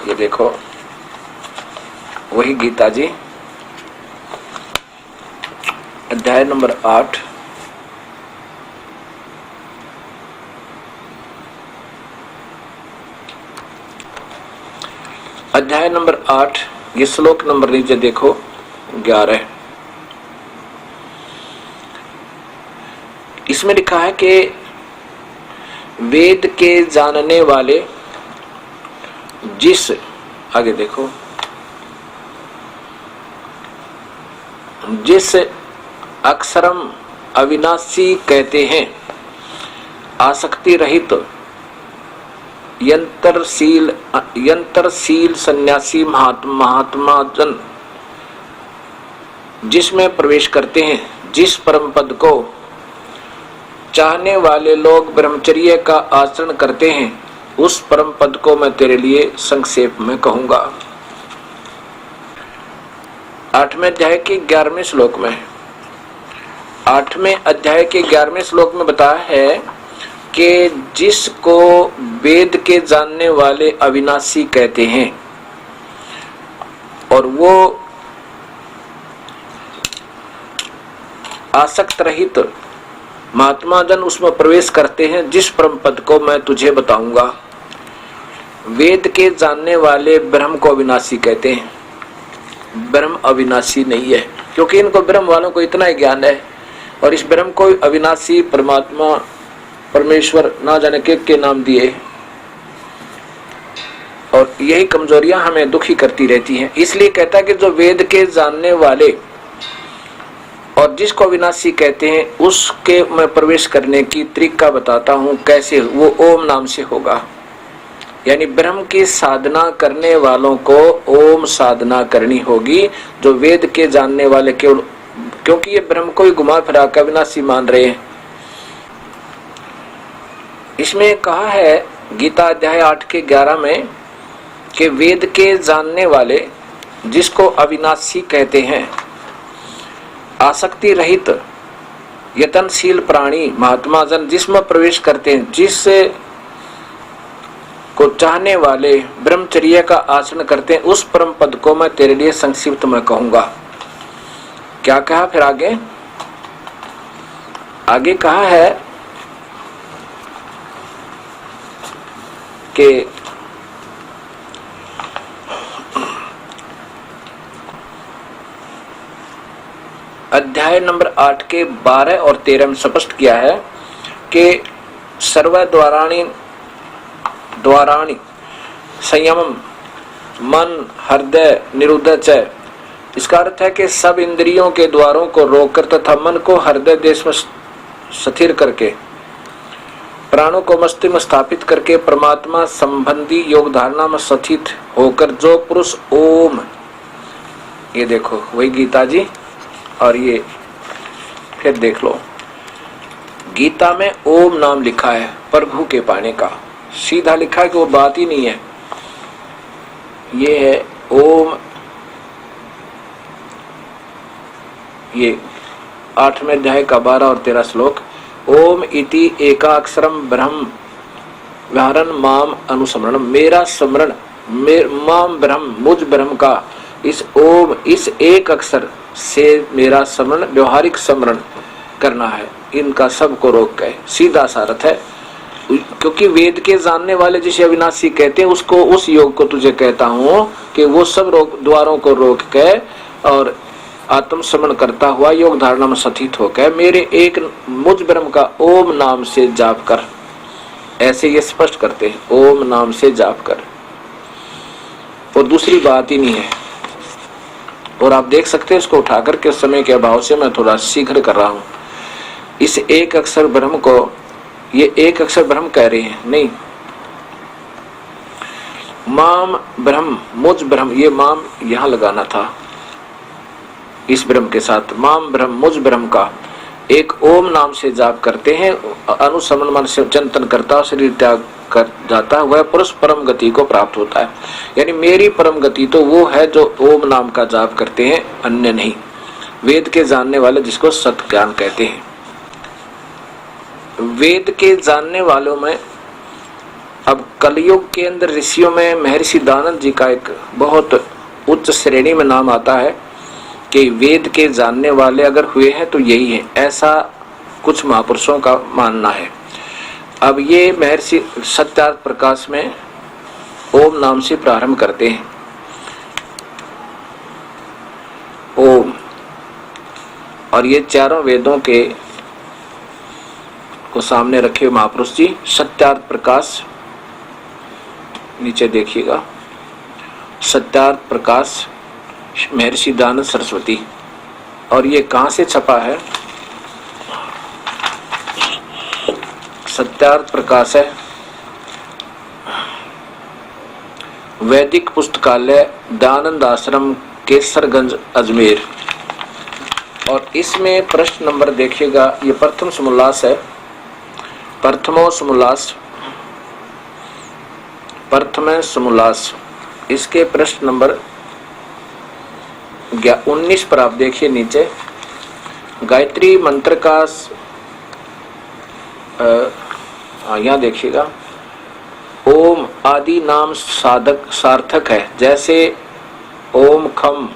ये देखो वही गीता जी अध्याय नंबर 8 अध्याय नंबर 8 ये श्लोक नंबर नीचे देखो 11। इसमें लिखा है कि वेद के जानने वाले जिस, आगे देखो, जिस अक्षरम अविनाशी कहते हैं, आसक्ति रहित यंत्रशील सन्यासी महात्मा जन जिसमें प्रवेश करते हैं, जिस परम पद को चाहने वाले लोग ब्रह्मचर्य का आचरण करते हैं, उस परम पद को मैं तेरे लिए संक्षेप में कहूंगा। 8वें अध्याय के 11वें श्लोक में, 8वें अध्याय के 11वें श्लोक में बताया है कि जिसको वेद के जानने वाले अविनाशी कहते हैं और वो आसक्त रहित महात्मा जन उसमें प्रवेश करते हैं, जिस परम पद को मैं तुझे बताऊंगा। वेद के जानने वाले ब्रह्म को अविनाशी कहते हैं। ब्रह्म अविनाशी नहीं है, क्योंकि इनको ब्रह्म वालों को इतना ही ज्ञान है और इस ब्रह्म को अविनाशी परमात्मा परमेश्वर ना जाने के नाम दिए, और यही कमजोरियां हमें दुखी करती रहती हैं। इसलिए कहता है कि जो वेद के जानने वाले और जिसको अविनाशी कहते हैं उसके मैं प्रवेश करने की तरीका बताता हूं कैसे। वो ओम नाम से होगा, यानी ब्रह्म की साधना करने वालों को ओम साधना करनी होगी। जो वेद के जानने वाले केवल, क्योंकि ये ब्रह्म को ही घुमा फिरा कर अविनाशी मान रहे हैं। इसमें कहा है गीता अध्याय 8 के 11 में कि वेद के जानने वाले जिसको अविनाशी कहते हैं, आसक्ति रहित यतनशील प्राणी महात्मा जन जिसमें प्रवेश करते हैं, जिस को चाहने वाले ब्रह्मचर्य का आचरण करते हैं, उस परम पद को मैं तेरे लिए संक्षिप्त में कहूंगा। क्या कहा फिर आगे? आगे कहा है कि अध्याय नंबर 8 के 12 और 13 में स्पष्ट किया है कि सर्वद्वाराणि संयमम मन हृदय निरुद्ध च। इसका अर्थ है कि सब इंद्रियों के द्वारों को रोककर तथा मन को हृदय देश में स्थिर करके, प्राणों को मस्तिष्क में स्थापित करके परमात्मा संबंधी योग धारणा में स्थित होकर जो पुरुष ओम, ये देखो वही गीता जी, और ये फिर देख लो गीता में ओम नाम लिखा है प्रभु के पाने का, सीधा लिखा है कि वो बात ही नहीं है। ये है ओम, ये 8वें अध्याय का 12 और 13 श्लोक। ओम इति एकाक्षरम ब्रह्म व्याहरण माम अनुस्मरण, मेरा स्मरण माम ब्रह्म मुझ ब्रह्म का, इस ओम इस एक अक्षर से मेरा स्मरण व्यवहारिक स्मरण करना है, इनका सबको रोक के सीधा सारथ है। क्योंकि वेद के जानने वाले जिसे अविनाशी कहते हैं उसको, उस योग को तुझे कहता हूं कि वो सब द्वारों को रोक के और आत्म स्मरण करता हुआ योग धारणा में स्थित होकर मेरे एक मुझ ब्रह्म का ओम नाम से जाप कर। ऐसे ये स्पष्ट करते हैं, ओम नाम से जाप कर, और दूसरी बात ही नहीं है। और आप देख सकते हैं इसको उठा करके, समय के अभाव से मैं थोड़ा शीघ्र कर रहा हूं। इस एक अक्षर ब्रह्म को ये एक अक्षर ब्रह्म कह रहे हैं, नहीं माम ब्रह्म मुझ ब्रह्म, ये माम यहां लगाना था इस ब्रह्म के साथ। माम ब्रह्म मुझ ब्रह्म का एक ओम नाम से जाप करते हैं, अनुसमन मन से चिंतन करता, शरीर त्याग कर जाता है, वह पुरुष परम गति को प्राप्त होता है। यानी मेरी परम गति तो वो है जो ओम नाम का जाप करते हैं, अन्य नहीं। वेद के जानने वाले जिसको सत ज्ञान कहते हैं। वेद के जानने वालों में अब कलयुग के अंदर ऋषियों में महर्षि दानंद जी का एक बहुत उच्च श्रेणी में नाम आता है कि वेद के जानने वाले अगर हुए हैं तो यही है, ऐसा कुछ महापुरुषों का मानना है। अब ये महर्षि सत्यार्थ प्रकाश में ओम नाम से प्रारंभ करते हैं। ओम, और ये चारों वेदों के को सामने रखे महापुरुष जी सत्यार्थ प्रकाश, नीचे देखिएगा सत्यार्थ प्रकाश महर्षि दानंद सरस्वती। और ये कहां से छपा है? सत्यार्थ प्रकाश है वैदिक पुस्तकालय दानंद आश्रम केसरगंज अजमेर। और इसमें प्रश्न नंबर देखिएगा, ये प्रथम समोल्लास है, प्रथमो समोल्लास, प्रथम समोल्लास। इसके प्रश्न नंबर 19 पर आप देखिए नीचे गायत्री मंत्र का यहाँ देखिएगा, ओम आदि नाम सार्थक है, जैसे ओम खम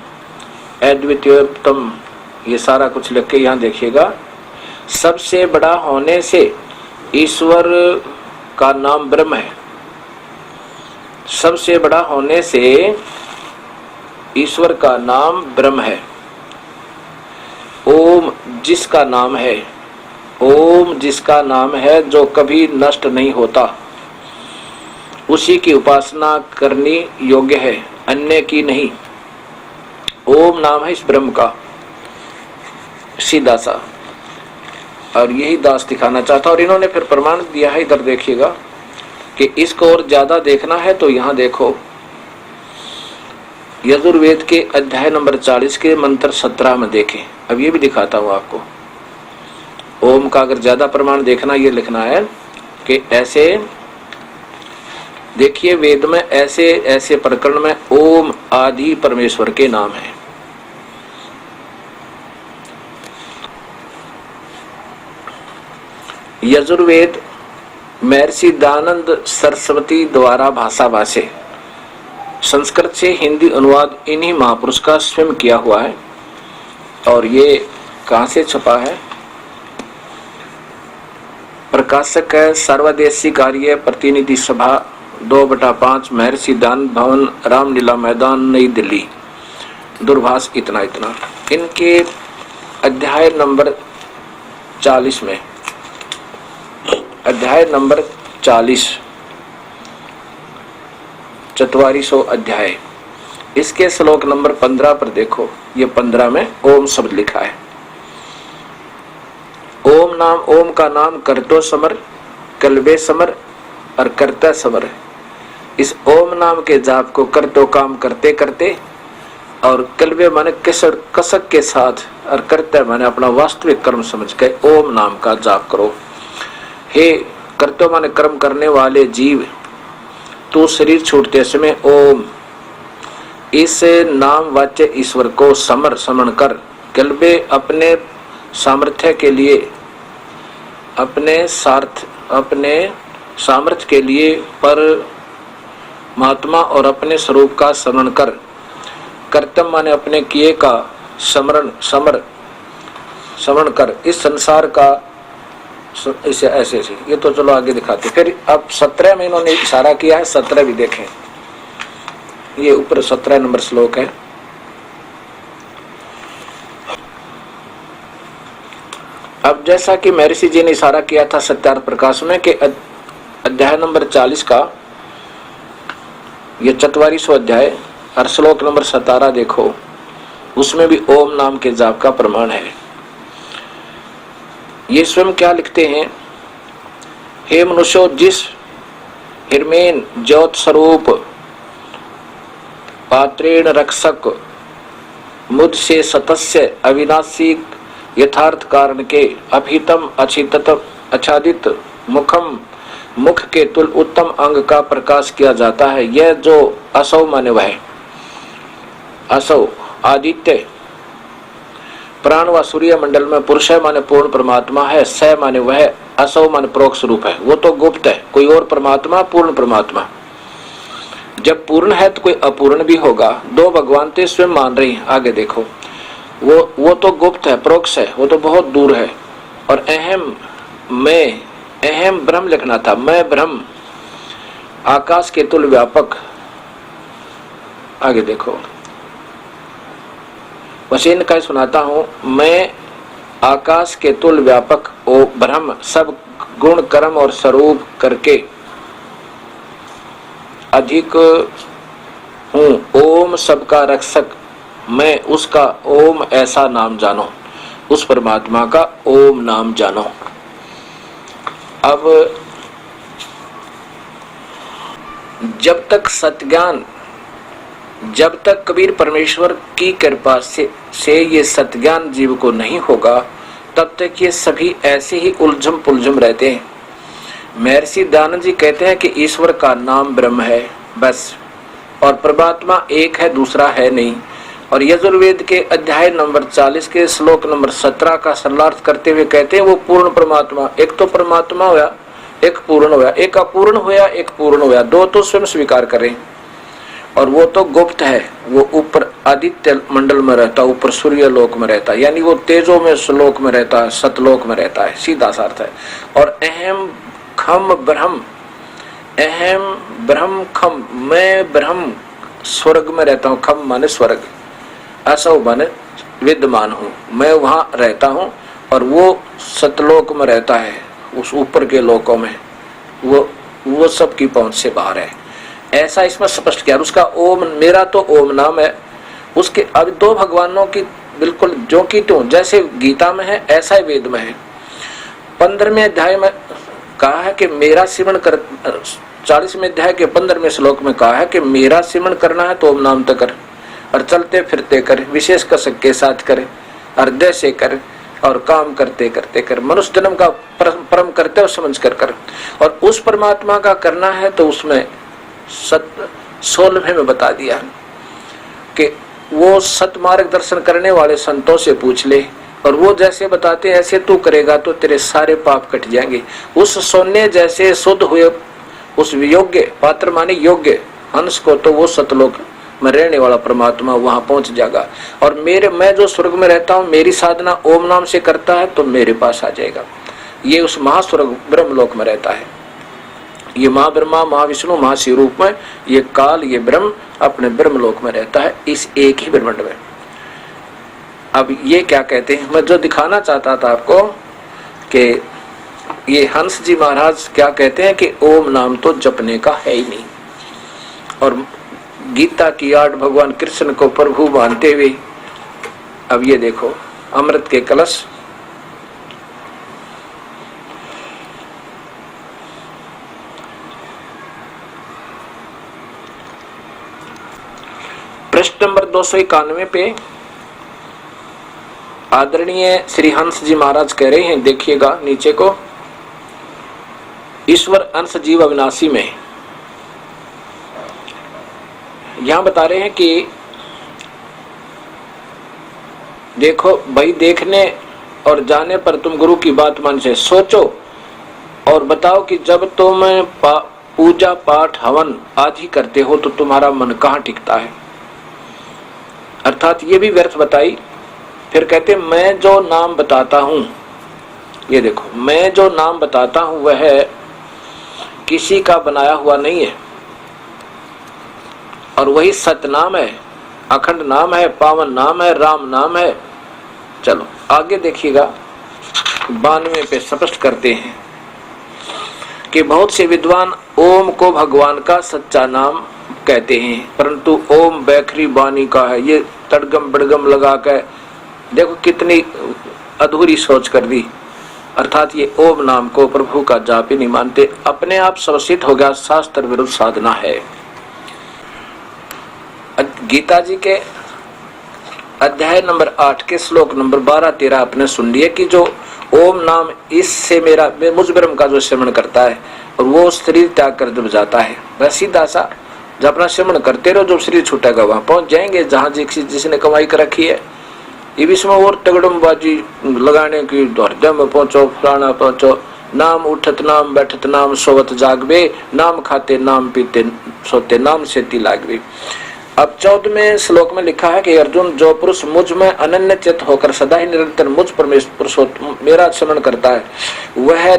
अद्वितीयतम, ये सारा कुछ लिख के यहाँ देखिएगा। सबसे बड़ा होने से ईश्वर का नाम ब्रह्म है, सबसे बड़ा होने से ईश्वर का नाम ब्रह्म है। ओम जिसका नाम है, ओम जिसका नाम है जो कभी नष्ट नहीं होता, उसी की उपासना करनी योग्य है, अन्य की नहीं। ओम नाम है इस ब्रह्म का, सीधा सा, और यही दास दिखाना चाहता। और इन्होंने फिर प्रमाण दिया है, इधर देखिएगा कि इसको और ज्यादा देखना है तो यहाँ देखो, यजुर्वेद के अध्याय नंबर 40 के मंत्र 17 में देखें। अब ये भी दिखाता हूँ आपको। ओम का अगर ज्यादा प्रमाण देखना, ये लिखना है कि ऐसे देखिए, वेद में ऐसे ऐसे प्रकरण में ओम आदि परमेश्वर के नाम है। यजुर्वेद महर्षि दयानंद सरस्वती द्वारा भाषा भाषे, संस्कृत से हिंदी अनुवाद इन्हीं महापुरुष का स्वयं किया हुआ है। और ये कहाँ से छपा है? प्रकाशक है सर्वदेशी कार्य प्रतिनिधि सभा 2/5 महर्षि दयानंद भवन, रामलीला मैदान, नई दिल्ली। दूरभाष इतना इतना। इनके अध्याय नंबर 40 में, अध्याय नंबर 40 4400 अध्याय, इसके श्लोक नंबर 15 पर देखो। ये 15 में ओम शब्द लिखा है। ओम नाम, ओम का नाम करतो समर, कलबे समर और करता समर। इस ओम नाम के जाप को करतो काम करते करते, और कलबे माने कसक के साथ, और करता माने अपना वास्तविक कर्म समझ के ओम नाम का जाप करो। हे करतो माने कर्म करने वाले जीव, तू शरीर छूटते समय ओम इस नाम वाच्य ईश्वर को समर समरण कर। कलबे अपने सामर्थ्य के लिए, अपने सामर्थ्य के लिए परमात्मा और अपने स्वरूप का स्मरण कर। कर्तव्य माने अपने किए का समरण कर। इस संसार का इसे ऐसे ऐसे, ये तो चलो आगे दिखाते। फिर अब 17 में इन्होंने इशारा किया है, 17 भी देखें। ये ऊपर 17 नंबर श्लोक है। अब जैसा कि महर्षि जी ने इशारा किया था सत्यार्थ प्रकाश में कि अध्याय नंबर 40 का ये 44वां अध्याय और श्लोक नंबर 17 देखो, उसमें भी ओम नाम के जाप का प्रमाण है। ये स्वयं क्या लिखते हैं? हे मनुष्यो, जिस हिरमेन ज्योत स्वरूप पात्रेण रक्षक मुद से सतस्य अविनाशी यथार्थ कारण के अभितम आच्छादित मुख के तुल उत्तम अंग का प्रकाश किया जाता है। यह जो असौ माने वह, असौ आदित्य प्राण व सूर्य मंडल में पुरुष है माने पूर्ण परमात्मा है। स माने वह, असौ माने प्रोक्ष रूप है, वो तो गुप्त है, कोई और परमात्मा पूर्ण परमात्मा। जब पूर्ण है तो कोई अपूर्ण भी होगा। दो भगवान तो स्वयं मान रही हैं। आगे देखो, वो तो गुप्त है, प्रोक्ष है, वो तो बहुत दूर है। और अहम मैं, अहम ब्रह्म लिखना था, मैं ब्रह्म आकाश के तुल व्यापक। आगे देखो, वसीन का सुनाता हूं, मैं आकाश के तुल व्यापक ओ ब्रह्म सब गुण कर्म और स्वरूप करके अधिक हूं। ओम सबका रक्षक मैं, उसका ओम ऐसा नाम जानो, उस परमात्मा का ओम नाम जानो। अब जब तक सत्ज्ञान, जब तक कबीर परमेश्वर की कृपा से ये सत्ज्ञान जीव को नहीं होगा, तब तक ये सभी ऐसे ही उलझम पुलझम रहते हैं। महर्षि दयानंद जी कहते हैं कि ईश्वर का नाम ब्रह्म है बस, और परमात्मा एक है, दूसरा है नहीं। और यजुर्वेद के अध्याय नंबर 40 के श्लोक नंबर 17 का सरलार्थ करते हुए कहते हैं वो पूर्ण परमात्मा, एक तो परमात्मा हुआ, एक पूर्ण हुआ, एक अपूर्ण हुआ, एक पूर्ण हुआ, दो तो स्वयं स्वीकार करें। और वो तो गुप्त है, वो ऊपर आदित्य मंडल में रहता, ऊपर सूर्य लोक में रहता, यानी वो तेजो में श्लोक में रहता है, सतलोक में रहता है, सीधा सा अर्थ है। और अहम खम ब्रह्म, अहम ब्रह्म खम, मैं ब्रह्म स्वर्ग में रहता हूँ, खम माने स्वर्ग, असौ माने विद्यमान हूँ, मैं वहां रहता हूँ। और वो सतलोक में रहता है, उस ऊपर के लोकों में, वो सबकी पहुंच से बाहर है, ऐसा इसमें स्पष्ट किया। उसका ओम, मेरा तो ओम नाम है। उसके अब दो भगवानों की बिल्कुल जो की त्यों, जैसे गीता में है ऐसा ही वेद में है। 15वें अध्याय में कहा है कि मेरा सिमरण कर, 40वें अध्याय के 15वें श्लोक में कहा है कि मेरा सिमरण करना है तो ओम नाम तक कर, और चलते फिरते कर, विशेष कसक के साथ करे, हृदय से कर, और काम करते करते कर, मनुष्य जन्म का परम करते और समझ कर। और उस परमात्मा का करना है तो उसमें 16वें में बता दिया कि वो सतमार्ग दर्शन करने वाले संतों से पूछ ले, और वो जैसे बताते हैं ऐसे तू करेगा तो तेरे सारे पाप कट जाएंगे। उस सोने जैसे शुद्ध हुए उस योग्य पात्र माने योग्य हंस को तो वो सतलोक में रहने वाला परमात्मा वहां पहुंच जाएगा। और मैं जो स्वर्ग में रहता हूँ, मेरी साधना ओम नाम से करता है तो मेरे पास आ जाएगा। ये उस महास्वर्ग ब्रह्मलोक में रहता है। ये माँ ब्रह्मा, महाविष्णु, महाशिव रूप में ये काल, ये ब्रह्म अपने ब्रह्मलोक में रहता है, इस एक ही ब्रह्मांड में। अब ये क्या कहते हैं, मैं जो दिखाना चाहता था आपको कि ये हंस जी महाराज क्या कहते हैं कि ओम नाम तो जपने का है ही नहीं। और गीता की आड़ भगवान कृष्ण को प्रभु मानते हुए अब ये देखो अमृत के कलश, पृष्ठ नंबर 291 पे आदरणीय श्री हंस जी महाराज कह रहे हैं, देखिएगा नीचे को, ईश्वर अंश जीव अविनाशी में यहां बता रहे हैं कि देखो भाई, देखने और जाने पर तुम गुरु की बात मन से सोचो और बताओ कि जब तुम पूजा पाठ हवन आदि करते हो तो तुम्हारा मन कहाँ टिकता है। अर्थात ये भी व्यर्थ बताई। फिर कहते मैं जो नाम बताता हूं, ये देखो मैं जो नाम बताता हूं वह किसी का बनाया हुआ नहीं है, और वही सत नाम है, अखंड नाम है, पावन नाम है, राम नाम है। चलो आगे देखिएगा, 92 पे स्पष्ट करते हैं कि बहुत से विद्वान ओम को भगवान का सच्चा नाम कहते हैं, परंतु ओम बैखरी बानी का है। ये तड़गम बड़गम लगा कर देखो कितनी अधूरी सोच कर दी। अर्थात ये ओम नाम को प्रभु का जाप ही नहीं मानते, अपने आप सर्वसिद्ध हो गया, शास्त्र विरुद्ध साधना है। गीता जी के अध्याय नंबर 8 के श्लोक नंबर 12-13 आपने सुन लिए कि जो ओम नाम, इससे मेरा मुझ ब्रह्म का जो श्रवण करता है और वो शरीर त्याग कर जब जाता है, वह सीधा सा जब अपना श्रवण करते रहो, जब शरीर छूटेगा वहां पहुंच जाएंगे जहां जिसने कमाई कर रखी है। ये भी इसमें और तगड़मबाजी लगाने की, हृदय में पहुंचो, प्राणा पहुंचो, नाम उठत नाम बैठत नाम सोवत जागवे, नाम खाते नाम पीते सोते नाम सेती लागवे। अब 14वें श्लोक में लिखा है कि अर्जुन, जो पुरुष मुझ में अनन्य चित होकर सदा ही निरंतर मुझ परमेश्वर मेरा स्मरण करता है, वह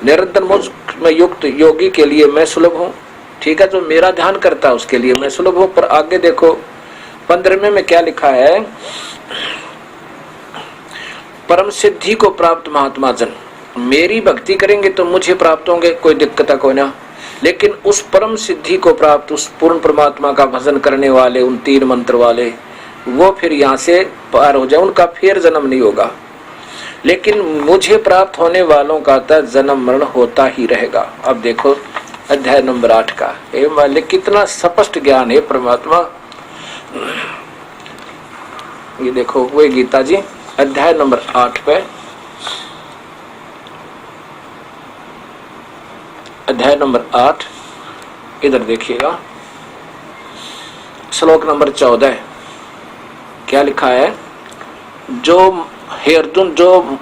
निरंतर मुझ में युक्त योगी के लिए मैं सुलभ हूँ। ठीक है, जो मेरा ध्यान करता है उसके लिए मैं सुलभ हूँ। पर आगे देखो 15वें में क्या लिखा है, परम सिद्धि को प्राप्त महात्मा जन मेरी भक्ति करेंगे तो मुझे प्राप्त होंगे, कोई दिक्कत है कोई ना। लेकिन उस परम सिद्धि को प्राप्त, उस पूर्ण परमात्मा का भजन करने वाले, उन 3 मंत्र वाले, वो फिर यहाँ से पार हो जाए, उनका फिर जन्म नहीं होगा। लेकिन मुझे प्राप्त होने वालों का तो जन्म मरण होता ही रहेगा। अब देखो अध्याय नंबर 8 का, हे मालिक कितना स्पष्ट ज्ञान है परमात्मा। ये देखो वो गीता जी अध्याय नंबर 8 पे, अध्याय नंबर 8 इधर देखिएगा, श्लोक नंबर 14 क्या लिखा है? जो हे अर्जुन, जो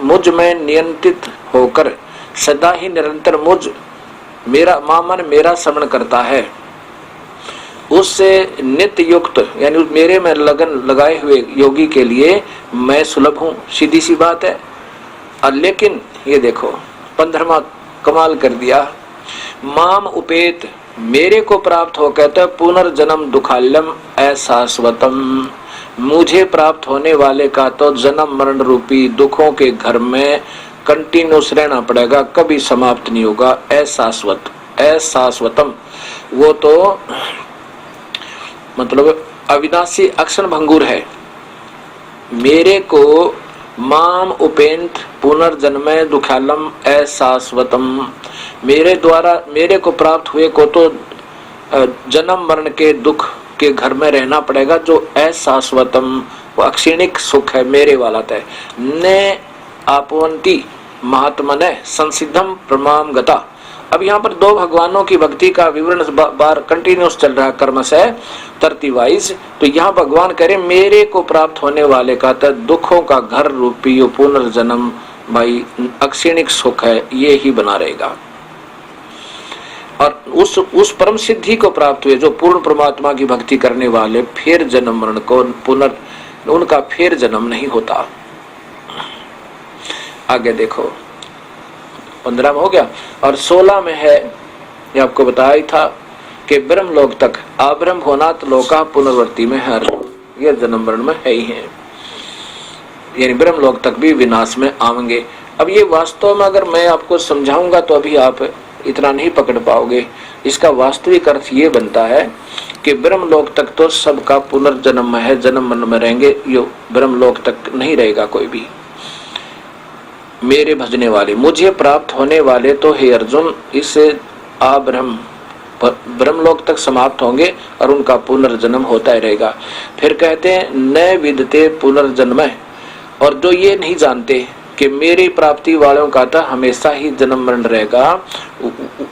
मुझ में नियंत्रित होकर सदा ही निरंतर मेरा मामन मेरा श्रवण करता है, उससे नित्य युक्त यानी मेरे में लगन लगाए हुए योगी के लिए मैं सुलभ हूं। सीधी सी बात है। और लेकिन ये देखो 15वां कमाल कर दिया, माम उपेत, मेरे को प्राप्त हो कहता है पुनर्जन्म दुखाल्यम अशाश्वतम, मुझे प्राप्त होने वाले का तो जन्म मरण रूपी दुखों के घर में कंटिन्यूस रहना पड़ेगा, कभी समाप्त नहीं होगा। अशाश्वतम वो तो मतलब अविनाशी अक्षण भंगुर है। मेरे को माम उपेंत पुनर्जन्म दुखालम अशाश्वतम, मेरे द्वारा मेरे को प्राप्त हुए को तो जन्म मरण के दुख के घर में रहना पड़ेगा, जो अशाश्वतम वो अक्षणिक सुख है मेरे वाला तय न आपवंती महात्मने संसिद्धम प्रमाम गता। अब यहाँ पर दो भगवानों की भक्ति का विवरण बार कंटिन्यूस चल रहा है कर्म से 30 वाइज। तो यहाँ भगवान कह रहे मेरे को प्राप्त होने वाले का तो दुखों का घर रूपी पुनर्जन्म भाई अक्षणिक सुख है, ये ही बना रहेगा। और उस परम सिद्धि को प्राप्त हुए जो पूर्ण परमात्मा की भक्ति करने वाले फिर जन्म मरण को उनका फिर जन्म नहीं होता। आगे देखो 15 में हो गया। और 16 में है, ये आपको बताया ही था कि ब्रह्म लोक तक आब्रह्म होना तो लोका पुनर्वर्ती में हर ये जन्म मरण में है ही है, यानी ब्रह्म लोक तक भी विनाश में आएंगे। अब ये वास्तव में अगर मैं आपको समझाऊंगा तो अभी आप इतना नहीं पकड़ पाओगे। इसका वास्तविक अर्थ ये बनता है कि ब्रह्म लोक तक तो सबका पुनर्जन्म है, जन्म मरण में रहेंगे, यो ब्रह्म लोक तक नहीं रहेगा कोई भी। मेरे भजने वाले मुझे प्राप्त होने वाले तो हे अर्जुन इस ब्रह्म लोक तक समाप्त होंगे और उनका पुनर्जन्म होता ही रहेगा। फिर कहते हैं न विदते पुनर्जन्म, और जो ये नहीं जानते कि मेरी प्राप्ति वालों का तो हमेशा ही जन्म मरण रहेगा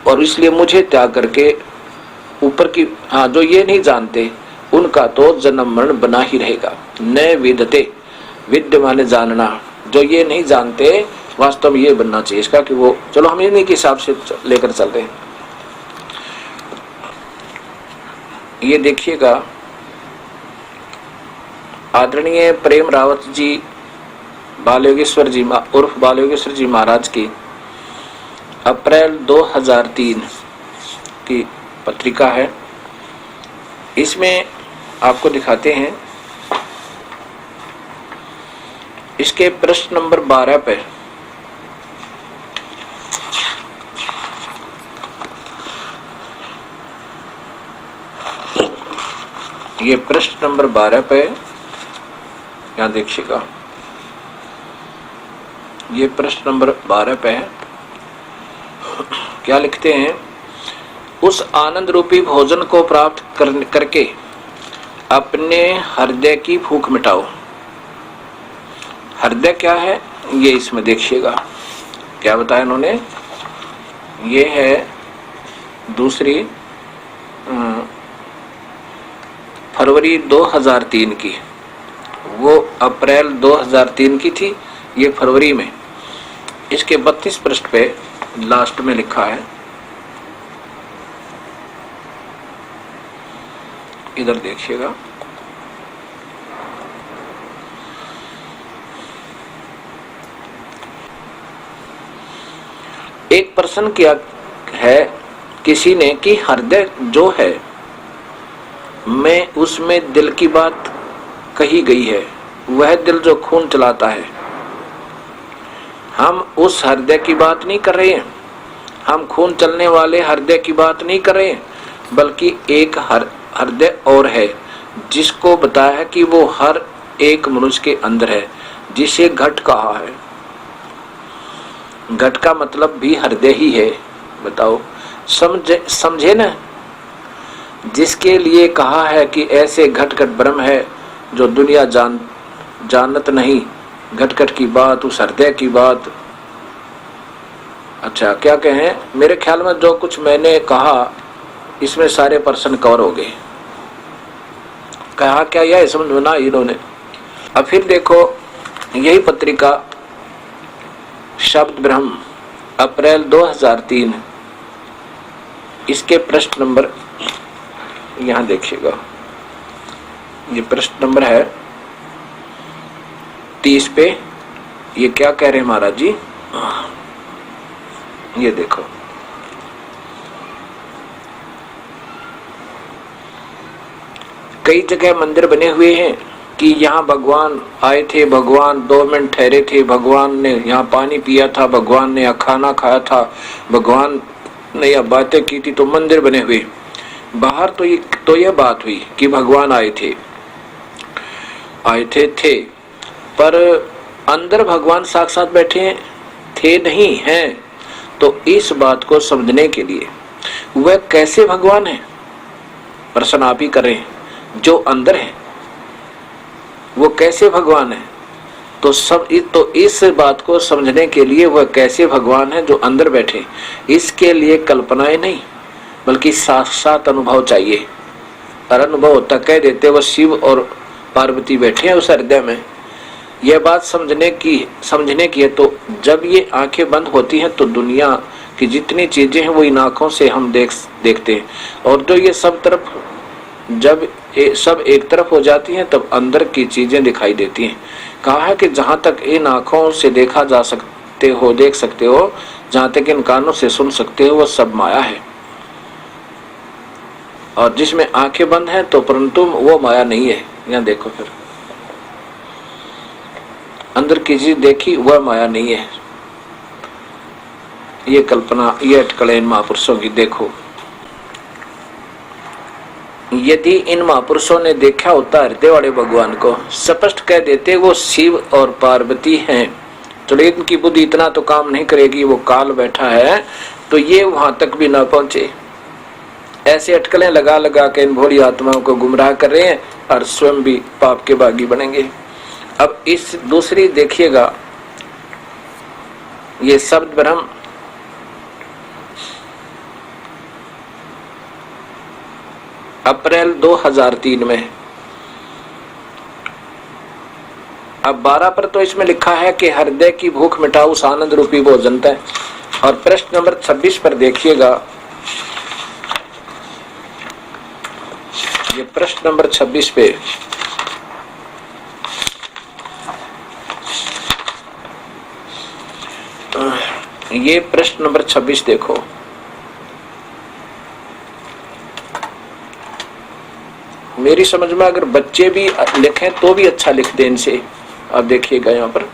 और इसलिए मुझे त्याग करके ऊपर की जो ये नहीं जानते उनका तो जन्म मरण बना ही रहेगा। न विदते, विद्य माने जानना, जो ये नहीं जानते वास्तव में ये बनना चाहिए इसका कि वो चलो हम इन्हीं के हिसाब से लेकर चल रहे हैं। ये देखिएगा आदरणीय प्रेम रावत जी बाल योगेश्वर जी उर्फ बाल योगेश्वर जी महाराज की अप्रैल 2003 की पत्रिका है। इसमें आपको दिखाते हैं इसके प्रश्न नंबर 12 पे ये प्रश्न नंबर 12 पे यहाँ देखिएगा, ये प्रश्न नंबर 12 पे है। क्या लिखते हैं? उस आनंद रूपी भोजन को प्राप्त करके अपने हृदय की भूख मिटाओ। हृदय क्या है ये इसमें देखिएगा क्या बताया इन्होंने। ये है दूसरी फरवरी 2003 की, वो अप्रैल 2003 की थी, ये फरवरी में। इसके 32 पृष्ठ पे लास्ट में लिखा है, इधर देखिएगा। एक प्रश्न किया है किसी ने कि हृदय जो है में उसमें दिल की बात कही गई है, वह दिल जो खून चलाता है। हम उस हृदय की बात नहीं कर रहे हैं, हम खून चलने वाले हृदय की बात नहीं कर रहे हैं, बल्कि एक हृदय और है जिसको बताया है कि वो हर एक मनुष्य के अंदर है, जिसे घट कहा है। घट का मतलब भी हृदय ही है। बताओ, समझे ना? जिसके लिए कहा है कि ऐसे घट घट ब्रह्म है जो दुनिया जानत नहीं, घट घट की बात, उस हृदय की बात। अच्छा, क्या कहें? मेरे ख्याल में जो कुछ मैंने कहा इसमें सारे प्रश्न कवर हो गए। कहा क्या यह समझ में ना इन्होंने। अब फिर देखो यही पत्रिका शब्द ब्रह्म अप्रैल 2003, इसके प्रश्न नंबर यहां देखिएगा, ये प्रश्न नंबर है 30 पे। ये क्या कह रहे हैं महाराज जी, ये देखो, कई जगह मंदिर बने हुए हैं कि यहाँ भगवान आए थे, भगवान 2 मिनट ठहरे थे, भगवान ने यहाँ पानी पिया था, भगवान ने यहाँ खाना खाया था, भगवान ने यहाँ बातें की थी, तो मंदिर बने हुए। बाहर तो यह बात हुई कि भगवान आए थे पर अंदर भगवान साक्षात बैठे थे नहीं हैं। तो इस बात को समझने के लिए वह कैसे भगवान है, प्रश्न आप ही करें, जो अंदर है वो कैसे भगवान है। तो इस बात को समझने के लिए वह कैसे भगवान है जो अंदर बैठे, इसके लिए कल्पनाएं नहीं बल्कि साक्षात अनुभव चाहिए। और अनुभव होता कह देते वह शिव और पार्वती बैठे हैं उस हृदय में। यह बात समझने की है। तो जब ये आंखें बंद होती हैं तो दुनिया की जितनी चीजें हैं वो इन आंखों से हम देखते हैं, और जो ये जब सब एक तरफ हो जाती हैं तब अंदर की चीजें दिखाई देती हैं। कहा है कि जहां तक इन आंखों से देख सकते हो, जहां तक इन कानों से सुन सकते हो, वह सब माया है। और जिसमें आंखें बंद हैं तो परंतु वो माया नहीं है। यहाँ देखो, फिर अंदर की चीज देखी वह माया नहीं है। ये कल्पना, ये अटकलें इन महापुरुषों की देखो। यदि इन महापुरुषों ने देखा होता हृदय वाले भगवान को, स्पष्ट कह देते वो शिव और पार्वती हैं। चलो इनकी बुद्धि इतना तो काम नहीं करेगी, वो काल बैठा है, तो ये वहां तक भी ना पहुंचे। ऐसे अटकलें लगा लगा के इन भोली आत्माओं को गुमराह कर रहे हैं और स्वयं भी पाप के बागी बनेंगे। अब इस दूसरी देखिएगा, ये शब्द ब्रह्म अप्रैल 2003 में। अब 12 पर तो इसमें लिखा है कि हृदय की भूख मिटाओ उस आनंद रूपी भोजन है। और प्रश्न नंबर 26 पर देखिएगा, ये प्रश्न नंबर 26 पे ये प्रश्न नंबर 26 देखो। मेरी समझ में अगर बच्चे भी लिखें तो भी अच्छा लिख दें इनसे। अब देखिएगा यहाँ पर,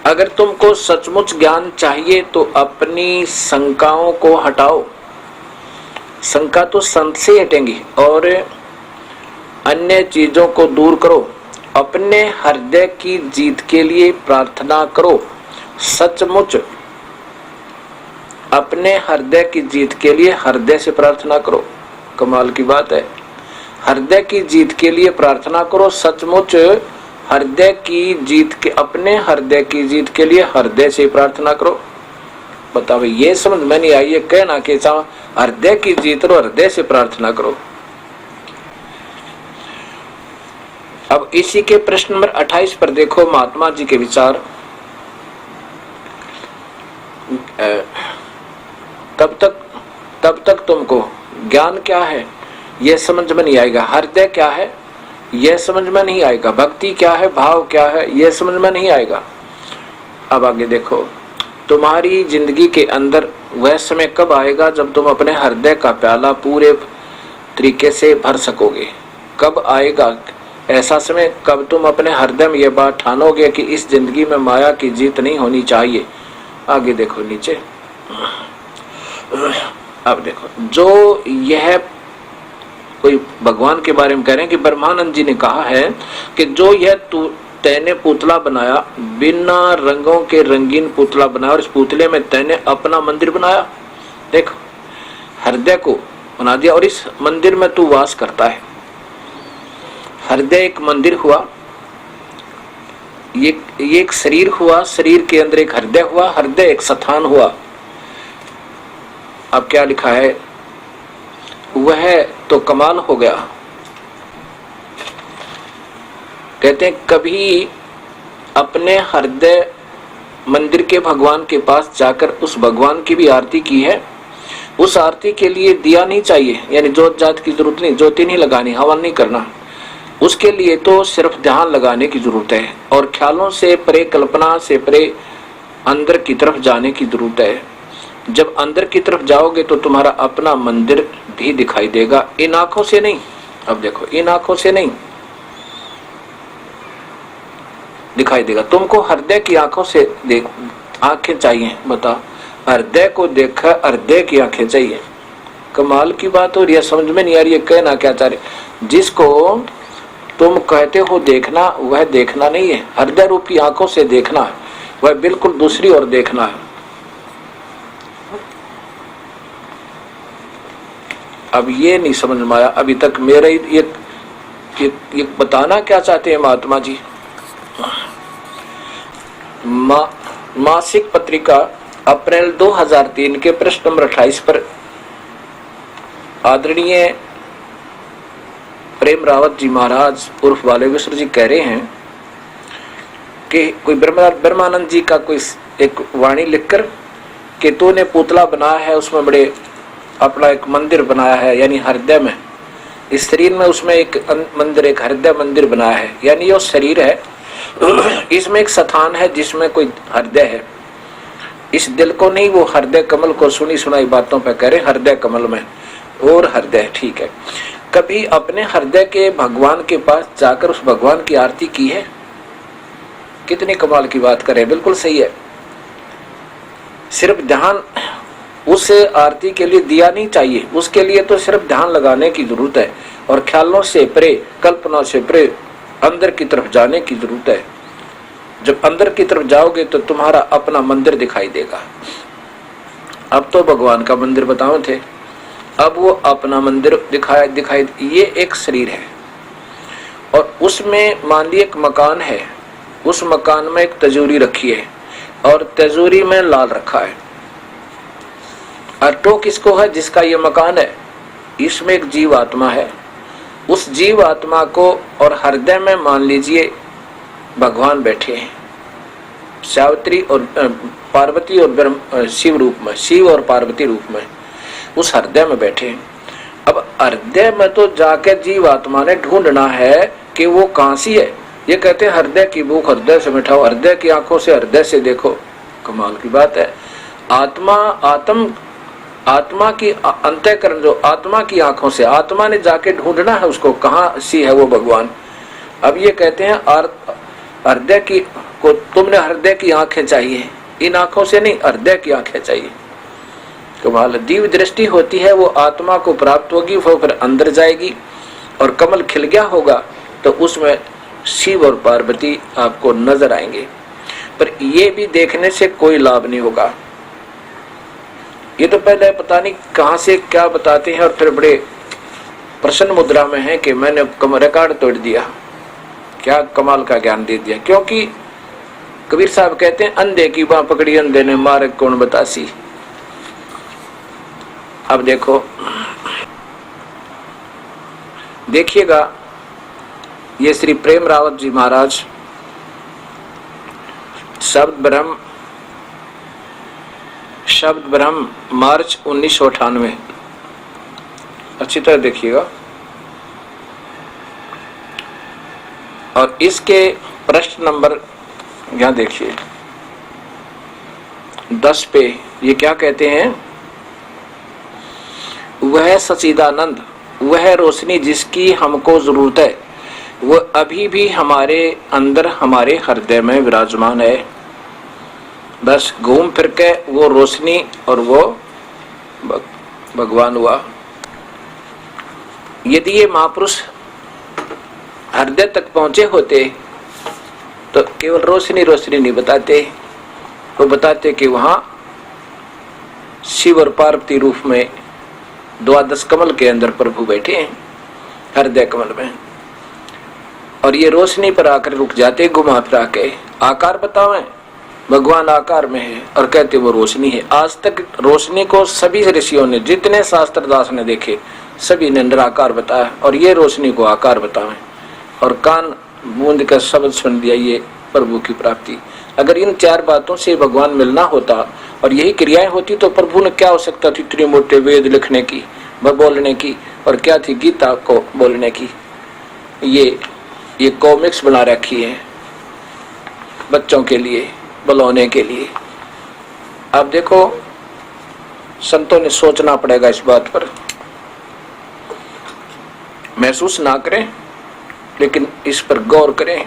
अगर तुमको सचमुच ज्ञान चाहिए तो अपनी शंकाओं को हटाओ। शंका तो संत से हटेंगी, और अन्य चीजों को दूर करो। अपने हृदय की जीत के लिए प्रार्थना करो। सचमुच अपने हृदय की जीत के लिए हृदय से प्रार्थना करो। कमाल की बात है, हृदय की जीत के लिए प्रार्थना करो। सचमुच हृदय की जीत के, अपने हृदय की जीत के लिए हृदय से प्रार्थना करो। बताओ, ये समझ में नहीं आई, ये कहना कि हृदय की जीत रो, हृदय से प्रार्थना करो। अब इसी के प्रश्न नंबर 28 पर देखो महात्मा जी के विचार। तब तक तुमको ज्ञान क्या है यह समझ में नहीं आएगा, हृदय क्या है यह समझ में नहीं आएगा, भक्ति क्या है, भाव क्या है यह समझ में नहीं आएगा। अब आगे देखो, तुम्हारी जिंदगी के अंदर वह समय कब आएगा जब तुम अपने हृदय का प्याला पूरे तरीके से भर सकोगे। कब आएगा ऐसा समय, कब तुम अपने हृदय में यह बात ठानोगे कि इस जिंदगी में माया की जीत नहीं होनी चाहिए। आगे देखो नीचे, अब देखो, जो यह कोई भगवान के बारे में कह रहे हैं कि ब्रह्मानंद जी ने कहा है कि जो यह तैने पुतला बनाया, बिना रंगों के रंगीन पुतला बनाया, और इस पुतले में तैने अपना मंदिर बनाया। देखो, हृदय को बना दिया और इस मंदिर में तू वास करता है। हृदय एक मंदिर हुआ, ये एक शरीर हुआ, शरीर के अंदर एक हृदय हुआ, हृदय एक स्थान हुआ। अब क्या लिखा है, वह तो कमाल हो गया। कहते हैं कभी अपने हृदय मंदिर के भगवान के पास जाकर उस भगवान की भी आरती की है। उस आरती के लिए दिया नहीं चाहिए, यानी जोत जात की जरूरत नहीं, ज्योति नहीं लगानी, हवन नहीं करना। उसके लिए तो सिर्फ ध्यान लगाने की जरूरत है और ख्यालों से परे, कल्पना से परे अंदर की तरफ जाने की जरूरत है। जब अंदर की तरफ जाओगे तो तुम्हारा अपना मंदिर भी दिखाई देगा, इन आंखों से नहीं। अब देखो, इन आंखों से नहीं दिखाई देगा, तुमको हृदय की आंखों से देख, आंखें चाहिए। बताओ, हृदय को देखा, हृदय की आंखें चाहिए। कमाल की बात हो रही है, समझ में नहीं आ रही है कहना क्या चाह रहे। जिसको तुम कहते हो देखना, वह देखना नहीं है, हृदय रूपी आंखों से देखना है, वह बिल्कुल दूसरी ओर देखना है। अब ये नहीं समझ में आया अभी तक मेरे ये बताना क्या चाहते हैं महात्मा जी। मासिक पत्रिका अप्रैल 2003 के पृष्ठ नंबर 28 पर आदरणीय प्रेम रावत जी महाराज उर्फ बालेश्वर जी कह रहे हैं कि कोई ब्रह्मानंद जी का कोई एक वाणी लिखकर कि तूने पुतला बनाया है, उसमें बड़े अपना एक मंदिर बनाया है, यानी हृदय में, इस शरीर में उसमें एक मंदिर, एक हृदय मंदिर बनाया है, यानी ये शरीर है, इसमें एक स्थान है जिसमें कोई हृदय है। इस दिल को नहीं, वो हृदय कमल को सुनी सुनाई बातों पर कह रहे हृदय कमल में, और हृदय ठीक है। कभी अपने हृदय के भगवान के पास जाकर उस भगवान की आरती की है? कितनी कमाल की बात करें, बिल्कुल सही है। सिर्फ ध्यान, उस आरती के लिए दिया नहीं चाहिए, उसके लिए तो सिर्फ ध्यान लगाने की जरूरत है और ख्यालों से परे, कल्पना से परे अंदर की तरफ जाने की जरूरत है। जब अंदर की तरफ जाओगे तो तुम्हारा अपना मंदिर दिखाई देगा। अब तो भगवान का मंदिर बताओ थे, अब वो अपना मंदिर दिखाई। ये एक शरीर है और उसमें मान ली एक मकान है, उस मकान में एक तिजोरी रखी है और तिजोरी में लाल रखा है। अटो किसको है? जिसका ये मकान है। इसमें एक जीव आत्मा है, उस जीव आत्मा को और हृदय में मान लीजिए भगवान बैठे हैं, सावित्री और पार्वती और शिव रूप में, शिव और पार्वती रूप में उस हृदय में बैठे हैं। अब हृदय में तो जाकर जीव आत्मा ने ढूंढना है कि वो कहां सी है। ये कहते हैं हृदय की भूख हृदय से मिटाओ, हृदय की आंखों से हृदय से देखो। कमाल की बात है। आत्मा की अंतःकरण, जो आत्मा की आंखों से, आत्मा ने जाके ढूंढना है उसको, कहां सी है वो भगवान। अब ये कहते हैं हृदय की को तुमने हृदय की आंखें चाहिए, इन आंखों से नहीं, हृदय की आंखें चाहिए। कमाल, दिव्य दृष्टि होती है, वो आत्मा को प्राप्त होगी, वो फिर अंदर जाएगी और कमल खिल गया होगा तो उसमें शिव और पार्वती आपको नजर आएंगे। पर ये भी देखने से कोई लाभ नहीं होगा। ये तो पहले पता नहीं कहां से क्या बताते हैं और फिर बड़े प्रसन्न मुद्रा में है कि मैंने रिकॉर्ड तोड़ दिया, क्या कमाल का ज्ञान दे दिया। क्योंकि कबीर साहब कहते हैं अंधे की बाह पकड़ी अंधे ने मार्ग कौन बतासी। अब देखो, देखिएगा, ये श्री प्रेम रावत जी महाराज शब्द ब्रह्म मार्च 1998, अच्छी तरह देखिएगा। और इसके प्रश्न नंबर यहां देखिए 10 पे ये क्या कहते हैं? वह सच्चिदानंद, वह रोशनी जिसकी हमको जरूरत है, वह अभी भी हमारे अंदर, हमारे हृदय में विराजमान है। बस घूम फिर के वो रोशनी और वो भगवान हुआ। यदि ये महापुरुष हृदय तक पहुंचे होते तो केवल रोशनी रोशनी नहीं बताते, वो बताते कि वहां शिव और पार्वती रूप में द्वादश कमल के अंदर प्रभु बैठे हैं, हृदय कमल में। और ये रोशनी पर आकर रुक जाते, घुमा फिरा के आकार बतावें, भगवान आकार में है और कहते वो रोशनी है। आज तक रोशनी को सभी ऋषियों ने, जितने शास्त्रदास ने देखे, सभी ने निराकार बताया और ये रोशनी को आकार बतावे, और कान बूंद का शब्द सुन दिया, ये प्रभु की प्राप्ति। अगर इन 4 बातों से भगवान मिलना होता और यही क्रियाएं होती तो प्रभु ने क्या हो सकता थी, इतने मोटे वेद लिखने की, बोलने की, और क्या थी गीता को बोलने की। ये कॉमिक्स बना रखी है बच्चों के लिए, बुलाने के लिए। आप देखो संतों ने सोचना पड़ेगा इस बात पर, महसूस ना करें लेकिन इस पर गौर करें।